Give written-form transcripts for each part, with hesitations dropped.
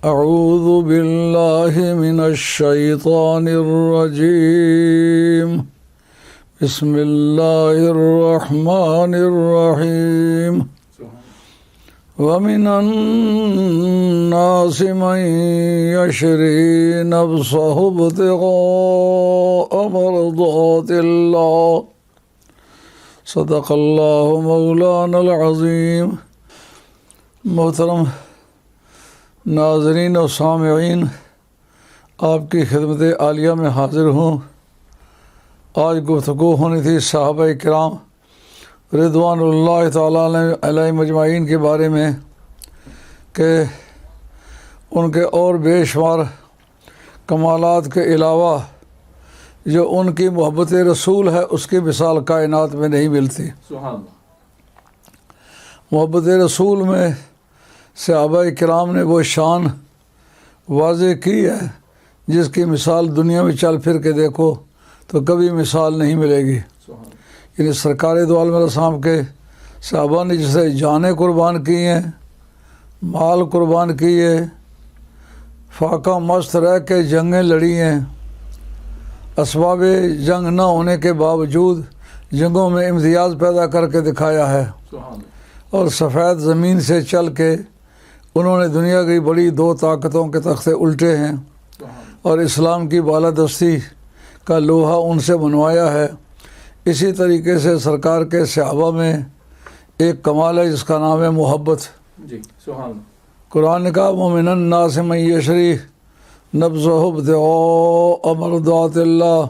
اعوذ باللہ من الشیطان الرجیم بسم اللہ الرحمن الرحیم ومن الناس من یشری نفسہ ابتغاء مرضات اللہ صدق اللہ مولانا العظیم۔ محترم ناظرین و سامعین، آپ کی خدمت عالیہ میں حاضر ہوں۔ آج گفتگو ہونی تھی صحابہ کرام رضوان اللہ تعالیٰ علیہ مجمعین کے بارے میں کہ ان کے اور بے شمار کمالات کے علاوہ جو ان کی محبت رسول ہے اس کی مثال کائنات میں نہیں ملتی۔ سبحان اللہ۔ محبت رسول میں صحابہ کرام نے وہ شان واضح کی ہے جس کی مثال دنیا میں چل پھر کے دیکھو تو کبھی مثال نہیں ملے گی۔ یعنی سرکار دو عالم السلام کے صحابہ نے جسے جانیں قربان کی ہیں، مال قربان کیے، فاقہ مست رہ کے جنگیں لڑی ہیں، اسباب جنگ نہ ہونے کے باوجود جنگوں میں امتیاز پیدا کر کے دکھایا ہے، اور سفید زمین سے چل کے انہوں نے دنیا کی بڑی دو طاقتوں کے تختے الٹے ہیں اور اسلام کی بالادستی کا لوہا ان سے بنوایا ہے۔ اسی طریقے سے سرکار کے صحابہ میں ایک کمال ہے جس کا نام ہے محبت۔ جی سبحان اللہ۔ قرآن نے کہا وَمِنَ النَّاسِ مَن یشری نفسہ ابتغاء مرضات اللہ۔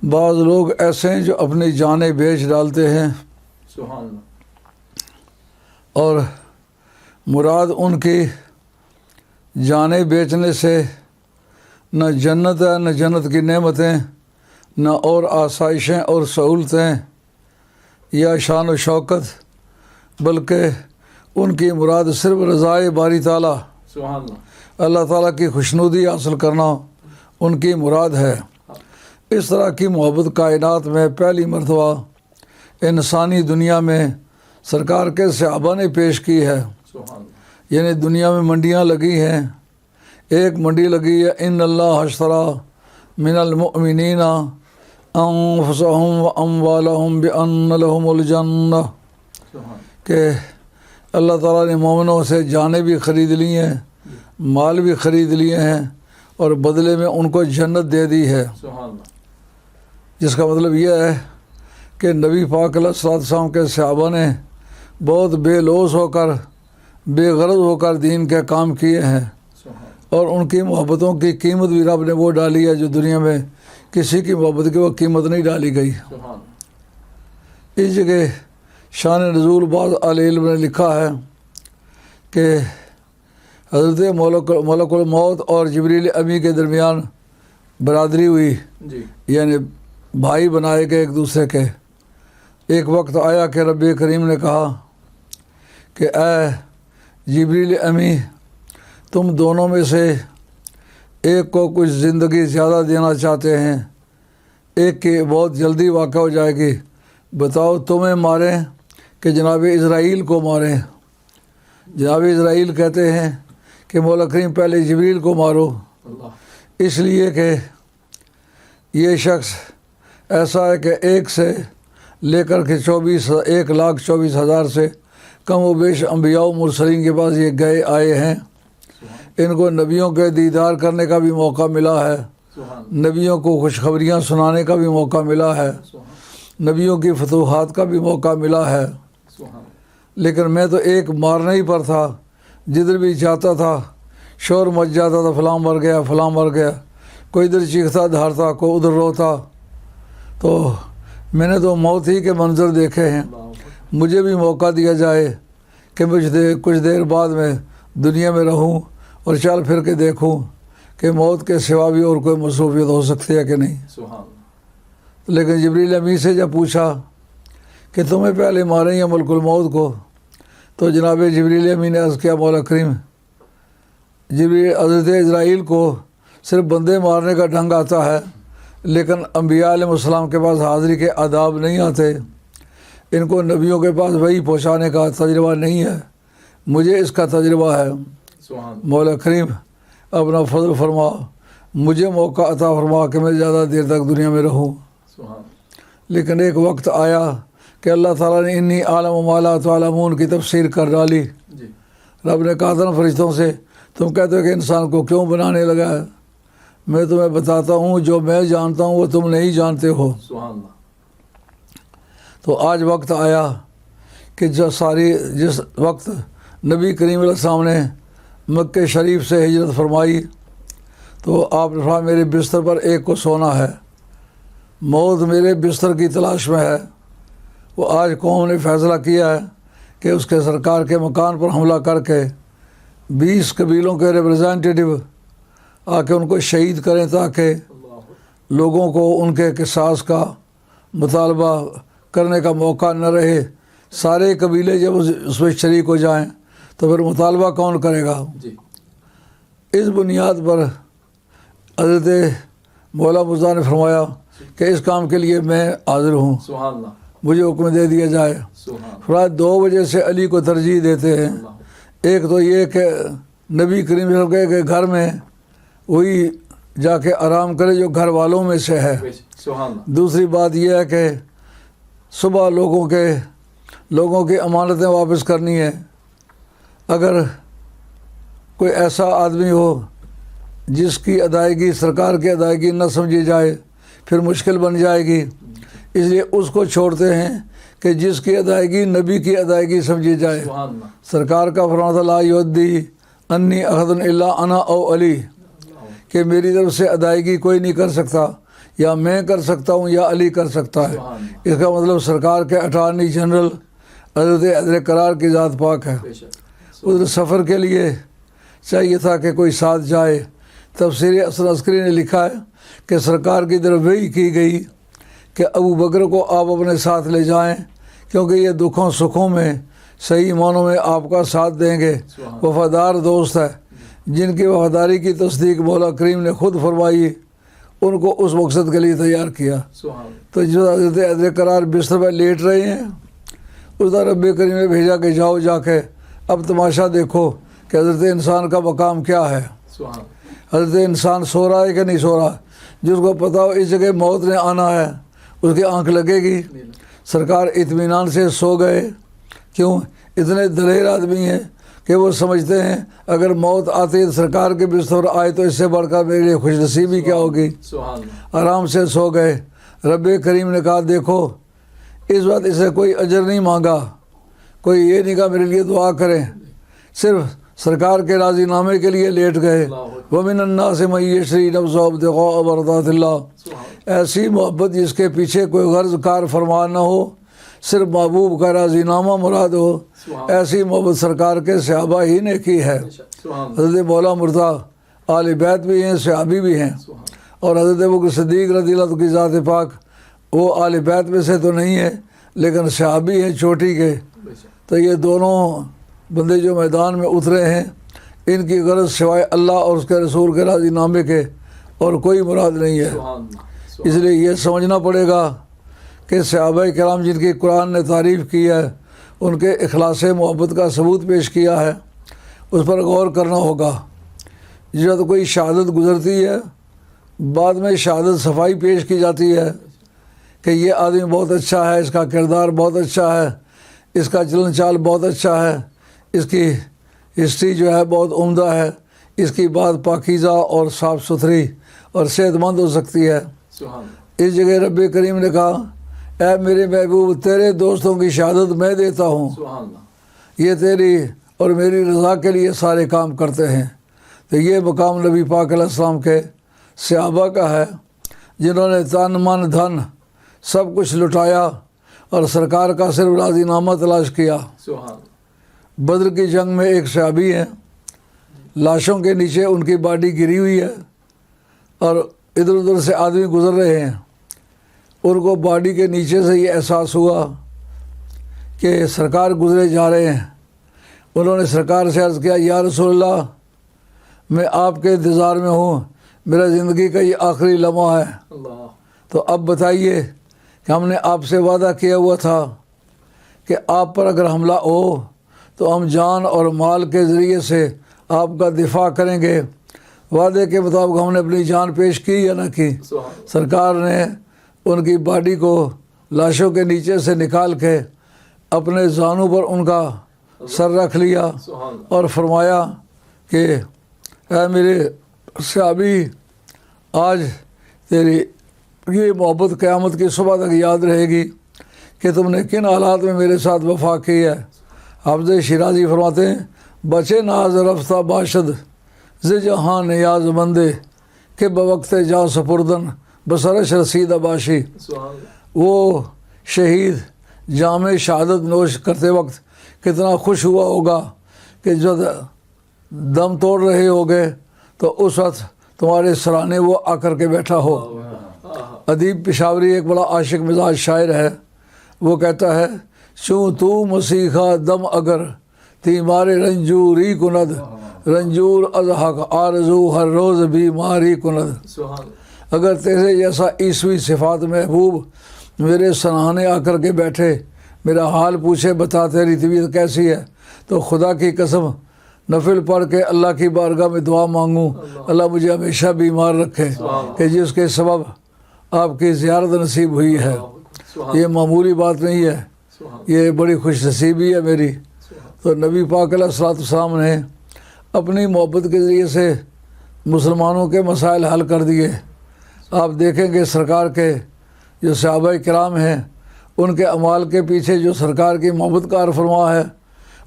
بعض لوگ ایسے ہیں جو اپنی جانیں بیچ ڈالتے ہیں، سبحان اللہ۔ اور مراد ان کی جانیں بیچنے سے نہ جنت ہے، نہ جنت کی نعمتیں، نہ اور آسائشیں اور سہولتیں یا شان و شوکت، بلکہ ان کی مراد صرف رضائے باری تعالیٰ، سبحان اللہ، اللہ تعالیٰ کی خوشنودی حاصل کرنا ان کی مراد ہے۔ اس طرح کی محبت کائنات میں پہلی مرتبہ انسانی دنیا میں سرکار کے صحابہ نے پیش کی ہے۔ سبحان اللہ۔ یعنی دنیا میں منڈیاں لگی ہیں، ایک منڈی لگی ہے ان اللہ اشتری من المؤمنین انفسهم واموالهم بان لهم الجنہ، کہ اللہ تعالیٰ نے مومنوں سے جانیں بھی خرید لی ہیں، مال بھی خرید لیے ہیں، اور بدلے میں ان کو جنت دے دی ہے۔ سبحان اللہ۔ جس کا مطلب یہ ہے کہ نبی پاک علیہ السلام کے صحابہ نے بہت بے لوث ہو کر، بے غرض ہو کر دین کے کام کیے ہیں، اور ان کی محبتوں کی قیمت بھی رب نے وہ ڈالی ہے جو دنیا میں کسی کی محبت کی وہ قیمت نہیں ڈالی گئی۔ اس جگہ شان نزول بعض اہل علم نے لکھا ہے کہ حضرت ملک الموت اور جبریل امی کے درمیان برادری ہوئی، جی یعنی بھائی بنائے گئے ایک دوسرے کے۔ ایک وقت آیا کہ رب کریم نے کہا کہ اے جبریل امی، تم دونوں میں سے ایک کو کچھ زندگی زیادہ دینا چاہتے ہیں، ایک کی بہت جلدی واقع ہو جائے گی، بتاؤ تمہیں ماریں کہ جناب اسرائیل کو ماریں؟ جناب اسرائیل کہتے ہیں کہ مولا کریم پہلے جبریل کو مارو، اس لیے کہ یہ شخص ایسا ہے کہ ایک سے لے کر کے 1,24,000 سے کم و بیش انبیاء و مرسلین کے پاس یہ گئے آئے ہیں۔ ان کو نبیوں کے دیدار کرنے کا بھی موقع ملا ہے، نبیوں کو خوشخبریاں سنانے کا بھی موقع ملا ہے، نبیوں کی فتوحات کا بھی موقع ملا ہے، لیکن میں تو ایک مارنے ہی پر تھا، جدھر بھی جاتا تھا شور مچ جاتا تھا، فلاں مر گیا، فلاں مر گیا، کوئی ادھر چیختا دھارتا، کوئی ادھر روتا، تو میں نے تو موت ہی کے منظر دیکھے ہیں۔ مجھے بھی موقع دیا جائے کہ کچھ دیر بعد میں دنیا میں رہوں اور چل پھر کے دیکھوں کہ موت کے سوا بھی اور کوئی مصروفیت ہو سکتی ہے کہ نہیں۔ لیکن جبریل امی سے جب پوچھا کہ تمہیں پہلے ماریں یا ملک الموت کو، تو جناب جبریل امی نے عرض کیا مولا کریم، حضرت اسرائیل کو صرف بندے مارنے کا ڈھنگ آتا ہے، لیکن انبیاء علیہ السلام کے پاس حاضری کے آداب نہیں آتے، ان کو نبیوں کے پاس وہی پہنچانے کا تجربہ نہیں ہے، مجھے اس کا تجربہ ہے۔ سبحان اللہ مولا کریم اپنا فضل فرما، مجھے موقع عطا فرما کہ میں زیادہ دیر تک دنیا میں رہوں۔ سبحان اللہ لیکن ایک وقت آیا کہ اللہ تعالیٰ نے انی عالم ما لا تعلمون کی تفسیر کر ڈالی۔ جی رب نے کہا تھا نا فرشتوں سے، تم کہتے ہو کہ انسان کو کیوں بنانے لگا ہے؟ میں تمہیں بتاتا ہوں جو میں جانتا ہوں وہ تم نہیں جانتے ہو۔ سبحان اللہ تو آج وقت آیا کہ جس وقت نبی کریم علیہ السلام نے مکہ شریف سے ہجرت فرمائی تو آپ نے فرمایا میرے بستر پر ایک کو سونا ہے، موت میرے بستر کی تلاش میں ہے۔ وہ آج قوم نے فیصلہ کیا ہے کہ اس کے سرکار کے مکان پر حملہ کر کے 20 قبیلوں کے ریپرزینٹیٹیو آ کے ان کو شہید کریں تاکہ اللہ لوگوں کو ان کے قصاص کا مطالبہ کرنے کا موقع نہ رہے۔ سارے قبیلے جب اس میں شریک ہو جائیں تو پھر مطالبہ کون کرے گا؟ جی اس بنیاد پر حضرت مولا مرزا نے فرمایا کہ اس کام کے لیے میں حاضر ہوں، سبحان اللہ مجھے حکم دے دیا جائے۔ سبحان فرمایا 2 وجہ سے علی کو ترجیح دیتے ہیں۔ اللہ ایک تو یہ کہ نبی کریم صلی اللہ علیہ وسلم کے گھر میں وہی جا کے آرام کرے جو گھر والوں میں سے ہے۔ سبحان اللہ دوسری بات یہ ہے کہ صبح لوگوں کی امانتیں واپس کرنی ہے۔ اگر کوئی ایسا آدمی ہو جس کی ادائیگی سرکار کی ادائیگی نہ سمجھی جائے پھر مشکل بن جائے گی، اس لیے اس کو چھوڑتے ہیں کہ جس کی ادائیگی نبی کی ادائیگی سمجھی جائے۔ سبحان اللہ سرکار کا فرمان لا یودی انی احد الا انا او علی، کہ میری طرف سے ادائیگی کوئی نہیں کر سکتا، یا میں کر سکتا ہوں یا علی کر سکتا ہے۔ سبحان اللہ اس کا مطلب سرکار کے اٹارنی جنرل حضرت حیدر قرار کی ذات پاک ہے۔ بے شک ادھر سفر کے لیے چاہیے تھا کہ کوئی ساتھ جائے۔ تفسیر اصل عسکری نے لکھا ہے کہ سرکار کی طرف وحی کی گئی کہ ابو بکر کو آپ اپنے ساتھ لے جائیں کیونکہ یہ دکھوں سکھوں میں صحیح معنوں میں آپ کا ساتھ دیں گے، وفادار دوست ہے۔ جن کی وفاداری کی تصدیق مولا کریم نے خود فرمائی، ان کو اس مقصد کے لیے تیار کیا۔ سبحان اللہ تو جو حضرت حیدر قرار بستر پہ لیٹ رہے ہیں، اس طرح رب کریم نے بھیجا کہ جاؤ جا کے اب تماشا دیکھو کہ حضرت انسان کا مقام کیا ہے۔ سبحان اللہ حضرت انسان سو رہا ہے کہ نہیں سو رہا؟ جس کو پتا ہو اس جگہ موت نے آنا ہے اس کی آنکھ لگے گی؟ سرکار اطمینان سے سو گئے۔ کیوں؟ اتنے دلیر آدمی ہیں کہ وہ سمجھتے ہیں اگر موت آتی ہے سرکار کے بستر آئے تو اس سے بڑھ کر میرے لیے خوش نصیبی کیا ہوگی۔ سبحان اللہ آرام سے سو گئے۔ رب کریم نے کہا دیکھو اس وقت اسے کوئی اجر نہیں مانگا، کوئی یہ نہیں کہا میرے لیے دعا کریں، صرف سرکار کے راضی نامے کے لیے لیٹ گئے۔ وَمِنَ النَّاسِ مَن يَشْرِي نَفْسَهُ ابْتِغَاءَ مَرْضَاتِ اللَّهِ، ایسی محبت جس کے پیچھے کوئی غرض کار فرمان نہ ہو، صرف محبوب کا راضی نامہ مراد ہو، ایسی محبت سرکار کے صحابہ ہی نے کی ہے۔ سبحان حضرت مولا مرزا آل بیت بھی ہیں، صحابی بھی ہیں، اور حضرت ابوبکر صدیق رضی اللہ عنہ کی ذات پاک وہ آل بیت میں سے تو نہیں ہے لیکن صحابی ہیں چوٹی کے۔ بے شک تو یہ دونوں بندے جو میدان میں اترے ہیں ان کی غرض سوائے اللہ اور اس کے رسول کے راضی نامے کے اور کوئی مراد نہیں ہے۔ سبحان اللہ اس لیے یہ سمجھنا پڑے گا کہ صحابہ کرام جن کی قرآن نے تعریف کی ہے ان کے اخلاص محبت کا ثبوت پیش کیا ہے، اس پر غور کرنا ہوگا۔ جب کوئی شہادت گزرتی ہے بعد میں شہادت صفائی پیش کی جاتی ہے کہ یہ آدمی بہت اچھا ہے، اس کا کردار بہت اچھا ہے، اس کا چلن چال بہت اچھا ہے، اس کی ہسٹری جو ہے بہت عمدہ ہے، اس کی بات پاکیزہ اور صاف ستھری اور صحت مند ہو سکتی ہے۔ سبحان اللہ اس جگہ رب کریم نے کہا اے میرے محبوب تیرے دوستوں کی شہادت میں دیتا ہوں، سبحان اللہ یہ تیری اور میری رضا کے لیے سارے کام کرتے ہیں۔ تو یہ مقام نبی پاک علیہ السلام کے صحابہ کا ہے جنہوں نے تن من دھن سب کچھ لٹایا اور سرکار کا صرف راضی نامہ تلاش کیا۔ سبحان اللہ بدر کی جنگ میں ایک صحابی ہیں، لاشوں کے نیچے ان کی باڈی گری ہوئی ہے اور ادھر ادھر سے آدمی گزر رہے ہیں، ان کو باڈی کے نیچے سے یہ احساس ہوا کہ سرکار گزرے جا رہے ہیں۔ انہوں نے سرکار سے عرض کیا یا رسول اللہ میں آپ کے انتظار میں ہوں، میرا زندگی کا یہ آخری لمحہ ہے، اللہ تو اب بتائیے کہ ہم نے آپ سے وعدہ کیا ہوا تھا کہ آپ پر اگر حملہ ہو تو ہم جان اور مال کے ذریعے سے آپ کا دفاع کریں گے. وعدے کے مطابق ہم نے اپنی جان پیش کی یا نہ کی. سرکار نے ان کی باڈی کو لاشوں کے نیچے سے نکال کے اپنے زانوں پر ان کا سر رکھ لیا اور فرمایا کہ اے میرے صحابی، آج تیری یہ محبت قیامت کی صبح تک یاد رہے گی کہ تم نے کن حالات میں میرے ساتھ وفا کی ہے. حافظ شیرازی فرماتے ہیں بچے ناز رفتہ باشد ز جہاں نیاز مندے کہ بوقت جا سپردن بسرش رسید باشی. وہ شہید جام شہادت نوش کرتے وقت کتنا خوش ہوا ہوگا کہ جب دم توڑ رہے ہوگے تو اس وقت تمہارے سرانے وہ آ کر کے بیٹھا ہو. ادیب پشاوری ایک بڑا عاشق مزاج شاعر ہے. وہ کہتا ہے چوں تو مسیحا دم اگر تیمارے رنجوری کند رنجور از حق آرزو ہر روز بیماری کند. اگر تیرے جیسا عیسوی صفات محبوب میرے سرانے آ کر کے بیٹھے، میرا حال پوچھے بتا تیری طبیعت کیسی ہے، تو خدا کی قسم نفل پڑھ کے اللہ کی بارگاہ میں دعا مانگوں اللہ مجھے ہمیشہ بیمار رکھے کہ جس کے سبب آپ کی زیارت نصیب ہوئی ہے. یہ معمولی بات نہیں ہے، یہ بڑی خوش نصیبی ہے میری. تو نبی پاک علیہ الصلوۃ والسلام نے اپنی محبت کے ذریعے سے مسلمانوں کے مسائل حل کر دیے. آپ دیکھیں گے سرکار کے جو صحابہ کرام ہیں ان کے اعمال کے پیچھے جو سرکار کی محبت کا فرما ہے،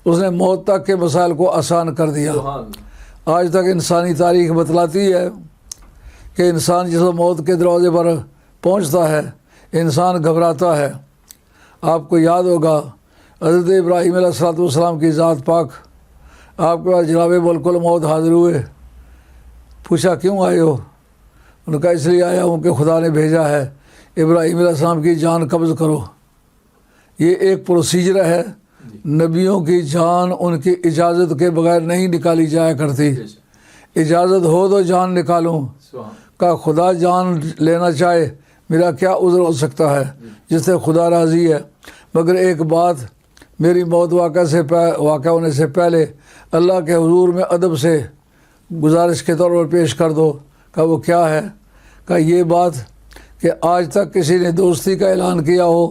اس نے موت تک کے مسائل کو آسان کر دیا. آج تک انسانی تاریخ بتلاتی ہے کہ انسان جس موت کے دروازے پر پہنچتا ہے انسان گھبراتا ہے. آپ کو یاد ہوگا حضرت ابراہیم علیہ الصلوۃ والسلام کی ذات پاک آپ کے پاس جناب ملک الموت حاضر ہوئے. پوچھا کیوں آئے ہو؟ انہوں نے کہا اس لیے آیا ہوں کہ خدا نے بھیجا ہے ابراہیم علیہ السلام کی جان قبض کرو. یہ ایک پروسیجر ہے، نبیوں کی جان ان کی اجازت کے بغیر نہیں نکالی جایا کرتی. اجازت ہو تو جان نکالوں. کا خدا جان لینا چاہے میرا کیا عذر ہو سکتا ہے جس سے خدا راضی ہے. مگر ایک بات میری موت واقع ہونے سے پہلے اللہ کے حضور میں ادب سے گزارش کے طور پر پیش کر دو. کہ وہ کیا ہے؟ کہ یہ بات کہ آج تک کسی نے دوستی کا اعلان کیا ہو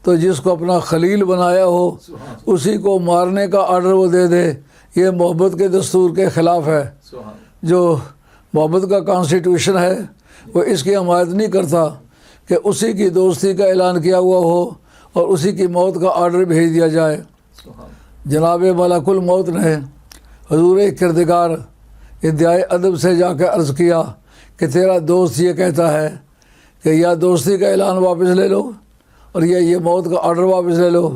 تو جس کو اپنا خلیل بنایا ہو اسی کو مارنے کا آرڈر وہ دے دے، یہ محبت کے دستور کے خلاف ہے. جو محبت کا کانسٹیٹیوشن ہے وہ اس کی حمایت نہیں کرتا کہ اسی کی دوستی کا اعلان کیا ہوا ہو اور اسی کی موت کا آرڈر بھیج دیا جائے. جناب ملک الموت نے حضور کردگار ادعائے ادب سے جا کے عرض کیا کہ تیرا دوست یہ کہتا ہے کہ یا دوستی کا اعلان واپس لے لو اور یا یہ موت کا آرڈر واپس لے لو.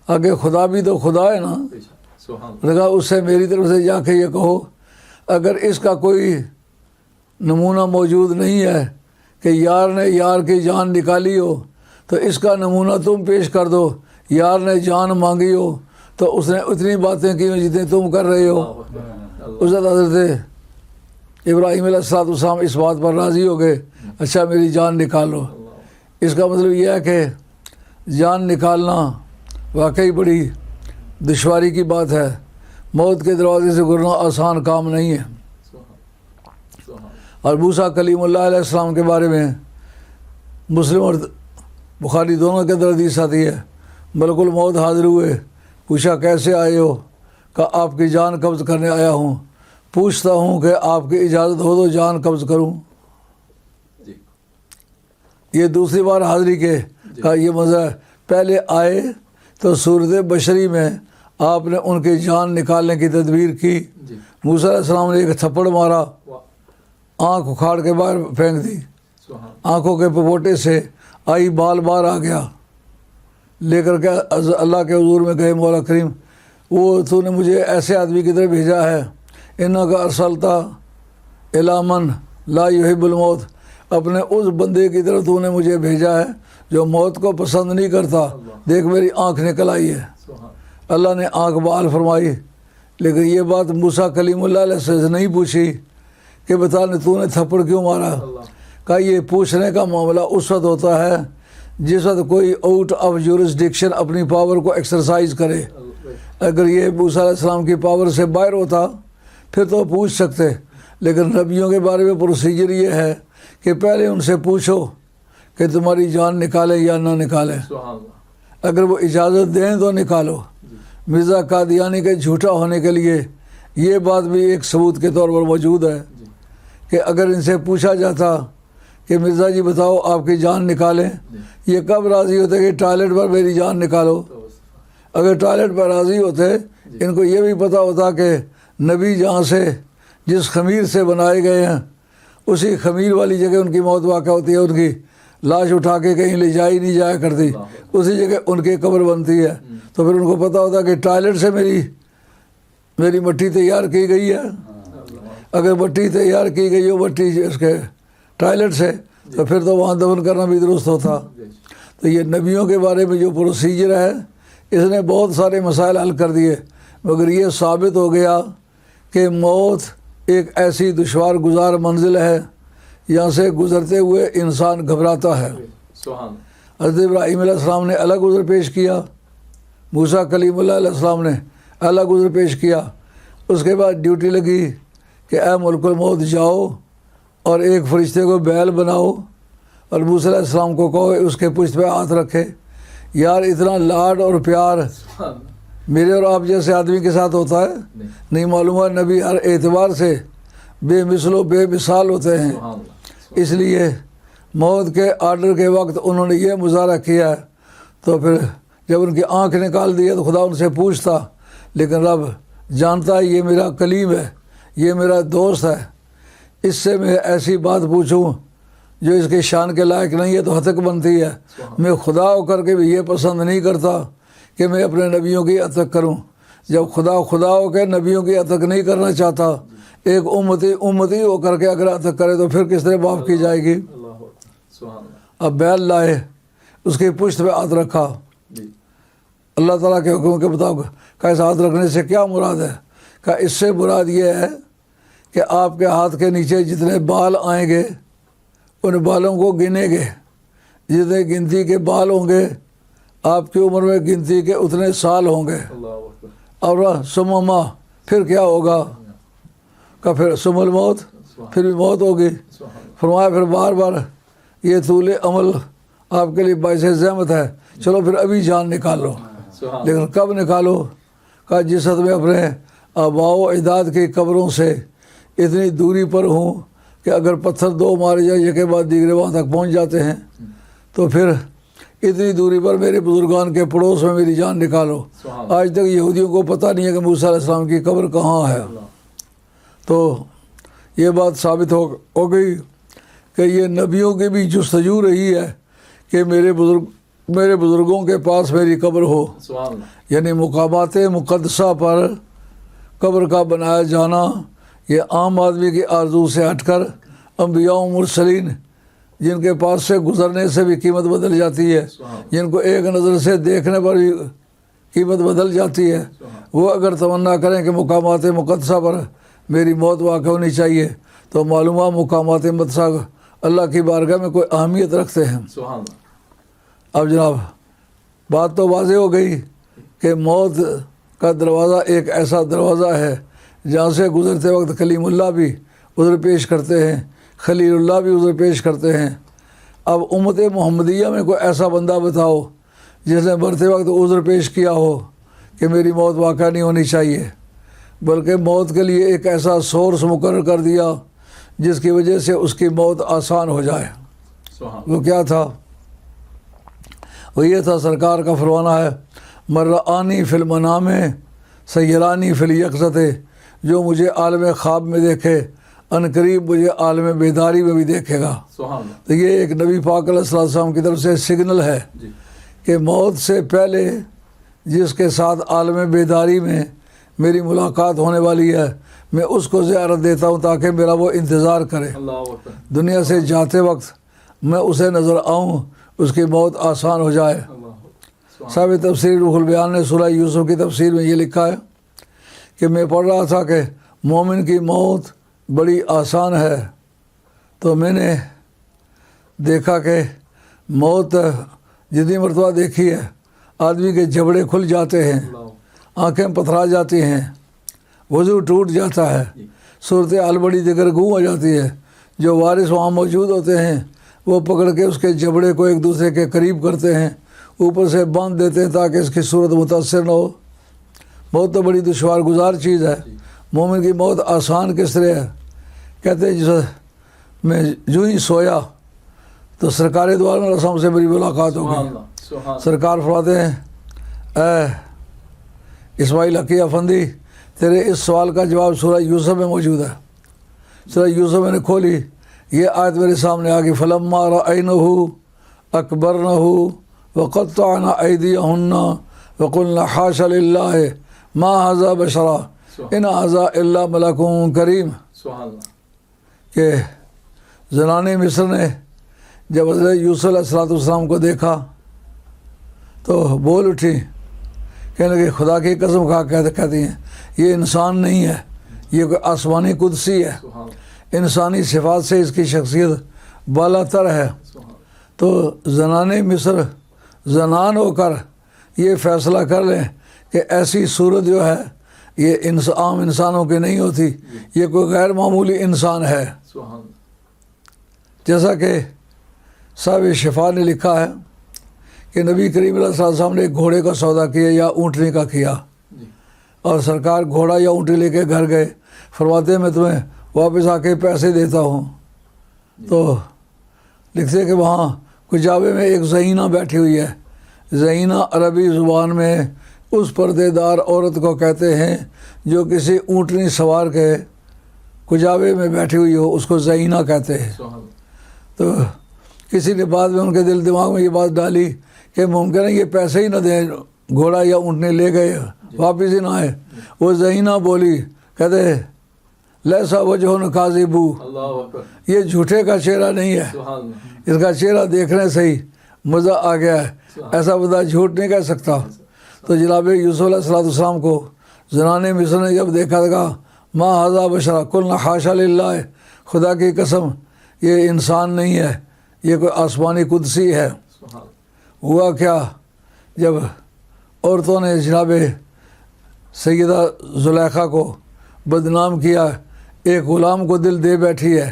آگے خدا بھی تو خدا ہے نا. لگا اس سے میری طرف سے جا کے یہ کہو اگر اس کا کوئی نمونہ موجود نہیں ہے کہ یار نے یار کی جان نکالی ہو تو اس کا نمونہ تم پیش کر دو. یار نے جان مانگی ہو تو اس نے اتنی باتیں کی جتنی تم کر رہے ہو. عزت حضرت ابراہیم علیہ الصلوۃ والسلام اس بات پر راضی ہو گئے، اچھا میری جان نکالو. اس کا مطلب یہ ہے کہ جان نکالنا واقعی بڑی دشواری کی بات ہے. موت کے دروازے سے گزرنا آسان کام نہیں ہے. اور موسیٰ کلیم اللہ علیہ السلام کے بارے میں مسلم اور بخاری دونوں کے اندر حدیث آتی ہے. ملک الموت حاضر ہوئے، پوچھا کیسے آئے ہو؟ کہ آپ کی جان قبض کرنے آیا ہوں. پوچھتا ہوں کہ آپ کی اجازت ہو تو جان قبض کروں. یہ دوسری بار حاضری کے کا یہ مزہ ہے. پہلے آئے تو صورت بشری میں آپ نے ان کی جان نکالنے کی تدبیر کی. موسیٰ علیہ السلام نے ایک تھپڑ مارا، آنکھ اکھاڑ کے باہر پھینک دی. آنکھوں کے پپوٹے سے آئی بال باہر آ گیا. لے کر کے اللہ کے حضور میں گئے، مولا کریم وہ تو نے مجھے ایسے آدمی کی طرف بھیجا ہے، انکا ارسلتا الی من لا یحب الموت، اپنے اس بندے کی طرف تو نے مجھے بھیجا ہے جو موت کو پسند نہیں کرتا. دیکھ میری آنکھ نکل آئی ہے. اللہ نے آنکھ بحال فرمائی. لیکن یہ بات موسیٰ کلیم اللہ علیہ سے نہیں پوچھی کہ بتا نے تو نے تھپڑ کیوں مارا. کہا یہ پوچھنے کا معاملہ اس وقت ہوتا ہے جس وقت کوئی آؤٹ آف جورسڈکشن اپنی پاور کو ایکسرسائز کرے. اگر یہ موسیٰ علیہ السلام کی پاور سے باہر ہوتا پھر تو پوچھ سکتے، لیکن نبیوں کے بارے میں پروسیجر یہ ہے کہ پہلے ان سے پوچھو کہ تمہاری جان نکالے یا نہ نکالے، سبحان اللہ، اگر وہ اجازت دیں تو نکالو۔ مرزا قادیانی کے جھوٹا ہونے کے لیے یہ بات بھی ایک ثبوت کے طور پر موجود ہے جی کہ اگر ان سے پوچھا جاتا کہ مرزا جی بتاؤ آپ کی جان نکالیں، یہ کب راضی ہوتے کہ ٹوائلٹ پر میری جان نکالو؟ اگر ٹوائلٹ پر راضی ہوتے، ان کو یہ بھی پتہ ہوتا کہ نبی جہاں سے جس خمیر سے بنائے گئے ہیں اسی خمیر والی جگہ ان کی موت واقع ہوتی ہے، ان کی لاش اٹھا کے کہیں لے جائی نہیں جایا کرتی، اسی جگہ ان کی قبر بنتی ہے، تو پھر ان کو پتہ ہوتا کہ ٹوائلٹ سے میری مٹی تیار کی گئی ہے۔ اگر مٹی تیار کی گئی ہو مٹی اس کے ٹوائلٹ سے، تو پھر تو وہاں دفن کرنا بھی درست ہوتا۔ تو یہ نبیوں کے بارے میں جو پروسیجر ہے اس نے بہت سارے مسائل حل کر دیے، مگر یہ ثابت ہو گیا کہ موت ایک ایسی دشوار گزار منزل ہے یہاں سے گزرتے ہوئے انسان گھبراتا ہے۔ سبحان اللہ، حضرت ابراہیم علیہ السلام نے الگ عذر پیش کیا، موسیٰ کلیم اللہ علیہ السلام نے الگ عذر پیش کیا، اس کے بعد ڈیوٹی لگی کہ اے ملک الموت جاؤ اور ایک فرشتے کو بیل بناؤ اور موسیٰ علیہ السلام کو کہو اس کے پشت پہ ہاتھ رکھے۔ یار اتنا لاڈ اور پیار سبحان اللہ، میرے اور آپ جیسے آدمی کے ساتھ ہوتا ہے؟ نہیں معلوم ہے، نبی ہر اعتبار سے بے مثل و بے مثال ہوتے ہیں۔ سبحان اللہ، اس لیے موت کے آرڈر کے وقت انہوں نے یہ مظاہرہ کیا ہے، تو پھر جب ان کی آنکھ نکال دی ہے تو خدا ان سے پوچھتا، لیکن رب جانتا ہے یہ میرا کلیم ہے، یہ میرا دوست ہے، اس سے میں ایسی بات پوچھوں جو اس کے شان کے لائق نہیں ہے تو ہتک بنتی ہے۔ میں خدا ہو کر کے بھی یہ پسند نہیں کرتا کہ میں اپنے نبیوں کی عتق کروں۔ جب خدا ہو کے نبیوں کی عتق نہیں کرنا چاہتا، ایک امتی ہو کر کے اگر عتق کرے تو پھر کس طرح معاف کی جائے گی؟ اللہ اکبر، سبحان اللہ، اب بیل لائے، اس کے پشت پہ ہاتھ رکھا، جی اللہ تعالیٰ کے حکم کے مطابق۔ کہ اس ہاتھ رکھنے سے کیا مراد ہے؟ کہ اس سے مراد یہ ہے کہ آپ کے ہاتھ کے نیچے جتنے بال آئیں گے ان بالوں کو گنے گے، جتنے گنتی کے بال ہوں گے آپ کی عمر میں گنتی کے اتنے سال ہوں گے۔ اللہ اکبر، اور سمما پھر کیا ہوگا؟ کہ پھر سم الموت، پھر بھی موت ہوگی۔ سبحان اللہ، فرمایا پھر بار بار یہ طول عمل آپ کے لیے باعث زحمت ہے، چلو پھر ابھی جان نکال لو۔ سبحان اللہ، لیکن کب نکالو؟ کہا جس حد میں اپنے آباء و اجداد کی قبروں سے اتنی دوری پر ہوں کہ اگر پتھر دو مارے جائے ایک کے بعد دیگرے وہاں تک پہنچ جاتے ہیں، تو پھر اتنی دوری پر میرے بزرگان کے پڑوس میں میری جان نکالو۔ سبحان آج تک یہودیوں کو پتہ نہیں ہے کہ موسیٰ علیہ السلام کی قبر کہاں ہے۔ اللہ، تو یہ بات ثابت ہو گئی کہ یہ نبیوں کی بھی جستجو رہی ہے کہ میرے بزرگوں کے پاس میری قبر ہو، سبحان اللہ، یعنی مقامات مقدسہ پر قبر کا بنایا جانا یہ عام آدمی کی آرزو سے ہٹ کر انبیاء و مرسلین جن کے پاس سے گزرنے سے بھی قیمت بدل جاتی ہے، جن کو ایک نظر سے دیکھنے پر بھی قیمت بدل جاتی ہے، وہ اگر تمنا کریں کہ مقامات مقدسہ پر میری موت واقع ہونی چاہیے تو معلومہ مقامات مقدسہ اللہ کی بارگاہ میں کوئی اہمیت رکھتے ہیں۔ سبحان اللہ، اب جناب بات تو واضح ہو گئی کہ موت کا دروازہ ایک ایسا دروازہ ہے جہاں سے گزرتے وقت کلیم اللہ بھی عذر پیش کرتے ہیں، خلیل اللہ بھی عذر پیش کرتے ہیں۔ اب امت محمدیہ میں کوئی ایسا بندہ بتاؤ جس نے مرتے وقت عذر پیش کیا ہو کہ میری موت واقع نہیں ہونی چاہیے، بلکہ موت کے لیے ایک ایسا سورس مقرر کر دیا جس کی وجہ سے اس کی موت آسان ہو جائے۔ سبحان وہ کیا تھا؟ وہ یہ تھا، سرکار کا فرمانا ہے مرآنی فی المنام سیرانی فی الیقظۃ، جو مجھے عالم خواب میں دیکھے ان قریب مجھے عالم بیداری میں بھی دیکھے گا۔ سبحان اللہ، تو یہ ایک نبی پاک علیہ الصلوۃ والسلام کی طرف سے سگنل ہے جی کہ موت سے پہلے جس کے ساتھ عالم بیداری میں میری ملاقات ہونے والی ہے میں اس کو زیارت دیتا ہوں تاکہ میرا وہ انتظار کرے، اللہ اکبر، دنیا سے جاتے وقت میں اسے نظر آؤں، اس کی موت آسان ہو جائے۔ اللہ اکبر، صاحب تفسیر روح البیان نے سورہ یوسف کی تفسیر میں یہ لکھا ہے کہ میں پڑھ رہا تھا کہ مومن کی موت بڑی آسان ہے، تو میں نے دیکھا کہ موت جتنی مرتبہ دیکھی ہے آدمی کے جبڑے کھل جاتے ہیں، اللہ آنکھیں پتھرا جاتی ہیں، وضو ٹوٹ جاتا ہے، صورتحال بڑی دگرگوں ہو جاتی ہے، جو وارث وہاں موجود ہوتے ہیں وہ پکڑ کے اس کے جبڑے کو ایک دوسرے کے قریب کرتے ہیں، اوپر سے باندھ دیتے ہیں تاکہ اس کی صورت متاثر نہ ہو۔ موت تو بڑی دشوار گزار چیز ہے، مومن کی موت آسان کس طرح ہے؟ کہتے ہیں جس میں جو ہی سویا تو سرکار دو عالم علیہ السلام سے میری ملاقات ہو گئی۔ سرکار فرماتے ہیں اے اسماعیل حقی افندی، تیرے اس سوال کا جواب سورہ یوسف میں موجود ہے۔ سورہ یوسف میں نے کھولی، یہ آیت میرے سامنے آ گئی، فلما رأینہ اکبرنہ وقطعن ایدیہن وقلن حاش للہ ما ھذا بشرا ان ھذا الا ملک کریم۔ کہ زنان مصر نے جب حضرت یوسف علیہ السلام کو دیکھا تو بول اٹھی، کہنے لگے خدا کی قسم کہتی ہیں یہ انسان نہیں ہے، یہ کوئی آسمانی قدسی ہے، انسانی صفات سے اس کی شخصیت بالا تر ہے۔ تو زنان مصر زنان ہو کر یہ فیصلہ کر لیں کہ ایسی صورت جو ہے یہ عام انسانوں کی نہیں ہوتی، یہ کوئی غیر معمولی انسان ہے۔ جیسا کہ صاحب شفا نے لکھا ہے کہ نبی کریم علیہ السلام نے ایک گھوڑے کا سودا کیا یا اونٹنی کا کیا، اور سرکار گھوڑا یا اونٹنی لے کے گھر گئے، فرماتے میں تمہیں واپس آ کے پیسے دیتا ہوں۔ تو لکھتے کہ وہاں کجاوے میں ایک زینہ بیٹھی ہوئی ہے۔ زینہ عربی زبان میں اس پردے دار عورت کو کہتے ہیں جو کسی اونٹنی سوار کے کجاوے میں بیٹھی ہوئی ہو، اس کو زینہ کہتے ہیں۔ تو کسی نے بعد میں ان کے دل دماغ میں یہ بات ڈالی کہ ممکن ہے یہ پیسے ہی نہ دیں، گھوڑا یا اونٹنی لے گئے واپس ہی نہ آئے۔ وہ زینہ بولی، کہتے لیسا وجہ کاذبو، یہ جھوٹے کا چہرہ نہیں ہے، اس کا چہرہ دیکھنے سے ہی مزہ آ گیا ہے، ایسا بندہ جھوٹ نہیں کہہ سکتا۔ تو جناب یوسف علیہ السلام کو زنان مصر نے جب دیکھا تھا، ما ھذا بشرا قلنا حاشا للہ، خدا کی قسم یہ انسان نہیں ہے، یہ کوئی آسمانی قدسی ہے۔ ہوا کیا، جب عورتوں نے جناب سیدہ زلیخا کو بدنام کیا، ایک غلام کو دل دے بیٹھی ہے،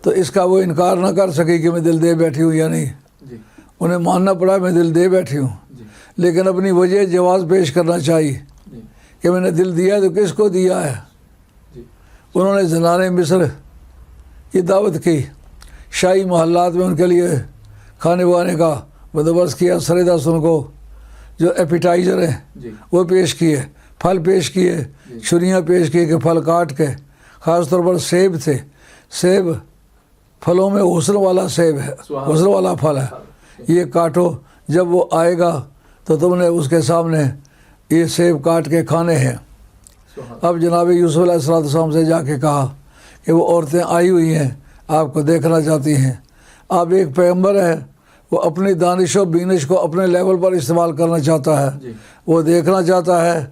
تو اس کا وہ انکار نہ کر سکی کہ میں دل دے بیٹھی ہوں یا نہیں، انہیں ماننا پڑا میں دل دے بیٹھی ہوں، لیکن اپنی وجہ جواز پیش کرنا چاہیے کہ میں نے دل دیا تو کس کو دیا ہے۔ انہوں نے زنان مصر کی دعوت کی، شاہی محلات میں ان کے لیے کھانے وانے کا بندوبست کیا، سر دست ان کو جو ایپیٹائزر ہیں وہ پیش کیے، پھل پیش کیے، چھریاں پیش کیے کہ پھل کاٹ کے، خاص طور پر سیب تھے، سیب پھلوں میں حسن والا سیب ہے، حسن والا پھل ہے، یہ کاٹو، جب وہ آئے گا تو تم نے اس کے سامنے یہ سیب کاٹ کے کھانے ہیں۔ اب جناب یوسف علیہ السلام سے جا کے کہا کہ وہ عورتیں آئی ہوئی ہیں، آپ کو دیکھنا چاہتی ہیں۔ آپ ایک پیغمبر ہے، وہ اپنی دانش و بینش کو اپنے لیول پر استعمال کرنا چاہتا ہے، وہ دیکھنا چاہتا ہے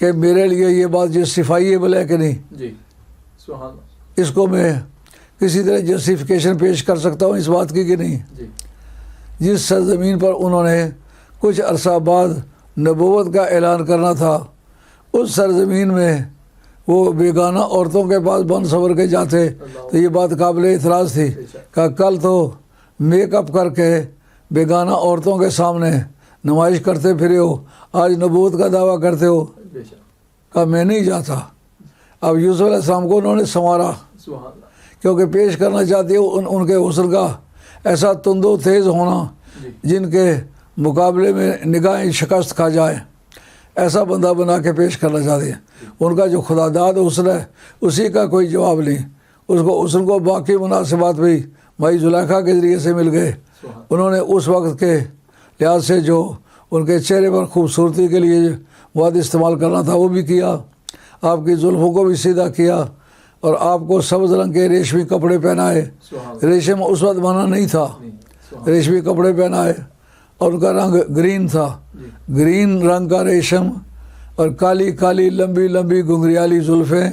کہ میرے لیے یہ بات جسٹیفائیبل ہے کہ نہیں، اس کو میں کسی طرح جسٹیفیکیشن پیش کر سکتا ہوں اس بات کی کہ نہیں۔ جس سرزمین پر انہوں نے کچھ عرصہ بعد نبوت کا اعلان کرنا تھا، اس سرزمین میں وہ بیگانہ عورتوں کے پاس بن سنور کے جاتے تو یہ بات قابل اعتراض تھی کہ کل تو میک اپ کر کے بیگانہ عورتوں کے سامنے نمائش کرتے پھرے ہو، آج نبوت کا دعویٰ کرتے ہو، کہا میں نہیں جاتا۔ اب یوسف علیہ السلام کو انہوں نے سنوارا، کیونکہ پیش کرنا چاہتے ہو ان کے حسن کا ایسا تند و تیز ہونا جن کے مقابلے میں نگاہیں شکست کھا جائے، ایسا بندہ بنا کے پیش کرنا چاہتے ہیں۔ ان کا جو خدا داد حسن ہے اسی کا کوئی جواب نہیں، اس کو حسن کو باقی مناسبات بھی مائی زلیخا کے ذریعے سے مل گئے۔ انہوں نے اس وقت کے لحاظ سے جو ان کے چہرے پر خوبصورتی کے لیے مواد استعمال کرنا تھا وہ بھی کیا، آپ کی زلفوں کو بھی سیدھا کیا، اور آپ کو سبز رنگ کے ریشمی کپڑے پہنائے۔ ریشم اس وقت منع نہیں تھا، ریشمی کپڑے پہنائے، اور ان کا رنگ گرین تھا، گرین رنگ کا ریشم، اور کالی کالی لمبی لمبی گھنگریالی زلفیں،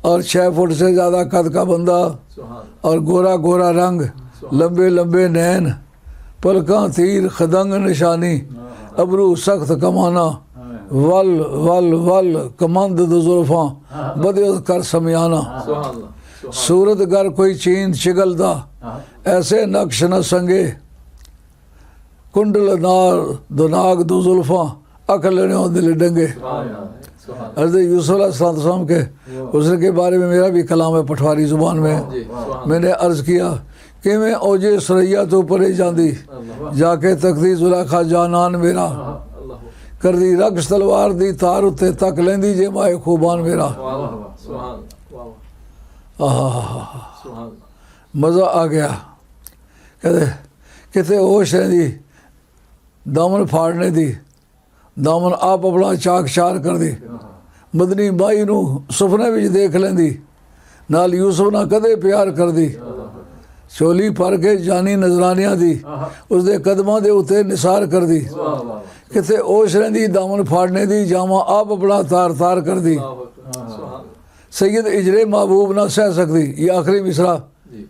اور 6 فٹ سے زیادہ قد کا بندہ، اور گورا گورا رنگ، لمبے لمبے نین، پلکاں تیر خدنگ نشانی، ابرو سخت کمانا، ول ول ول کمند دو زلفاں بدیت کر سمیانہ سبحان اللہ صورت گر کوئی چین چگل دا ایسے نقش نہ سنگے کنڈل نار دو ناگ دو زلفاں اکھ لڑیوں دل ڈنگے سبحان اللہ سبحان حضرت یوسف علیہ السلام کے حسن کے بارے میں میرا بھی کلام ہے پٹواری زبان میں جی سبحان میں نے عرض کیا کہ میں اوجے سریا تو پرے جاندی جا کے تکتی زلیخا جانان میرا اللہ کر دی رقص تلوار دی تار اتے تک لیندی جے مائے خوبان میرا سبحان اللہ سبحان مزہ آ گیا کہتے کتے ہوش رہندی دامن پھاڑنے دی دامن آپ اپنا چاک چار کر دی مدنی بائی نو سپنے وچ دیکھ لیندی نال یوسف نہ کدے پیار کر دی چولی پھر کے جانی نظرانیاں دی اس دے قدماں دے اتے نثار کر دی کتے ہوش رہندی دامن پھاڑنے دی جامع آپ اپنا تار تار کر دی سید اجرے محبوب نہ سہ سکتی یہ آخری مصرع جی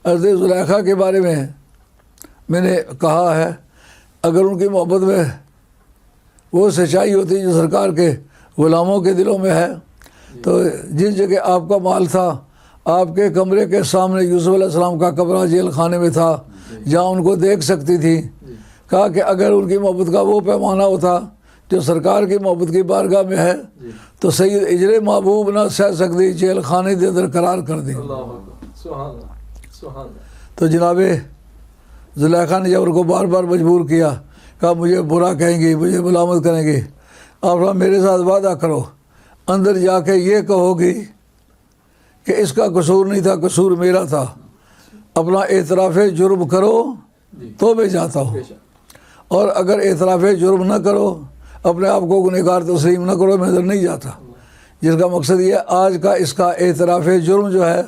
حضرت زلیخا کے بارے میں نے کہا ہے اگر ان کی محبت میں وہ سچائی ہوتی جو سرکار کے غلاموں کے دلوں میں ہے تو جس جگہ آپ کا مال تھا آپ کے کمرے کے سامنے یوسف علیہ السلام کا کمرہ جیل خانے میں تھا جہاں ان کو دیکھ سکتی تھی کہا کہ اگر ان کی محبت کا وہ پیمانہ ہوتا جو سرکار کی محبت کی بارگاہ میں ہے تو سید اجرے محبوب نہ سہ سکتی جیل خانے کے اندر قرار کر دی سبحان اللہ سبحان اللہ تو جناب زلیخا نے جب ان کو بار بار مجبور کیا کہا مجھے برا کہیں گی مجھے ملامت کریں گی آپ میرے ساتھ وعدہ کرو اندر جا کے یہ کہو گی کہ اس کا قصور نہیں تھا قصور میرا تھا اپنا اعتراف جرم کرو تو میں جاتا ہوں اور اگر اعتراف جرم نہ کرو اپنے آپ کو گنہگار تسلیم نہ کرو میں ادھر نہیں جاتا جس کا مقصد یہ آج کا اس کا اعتراف جرم جو ہے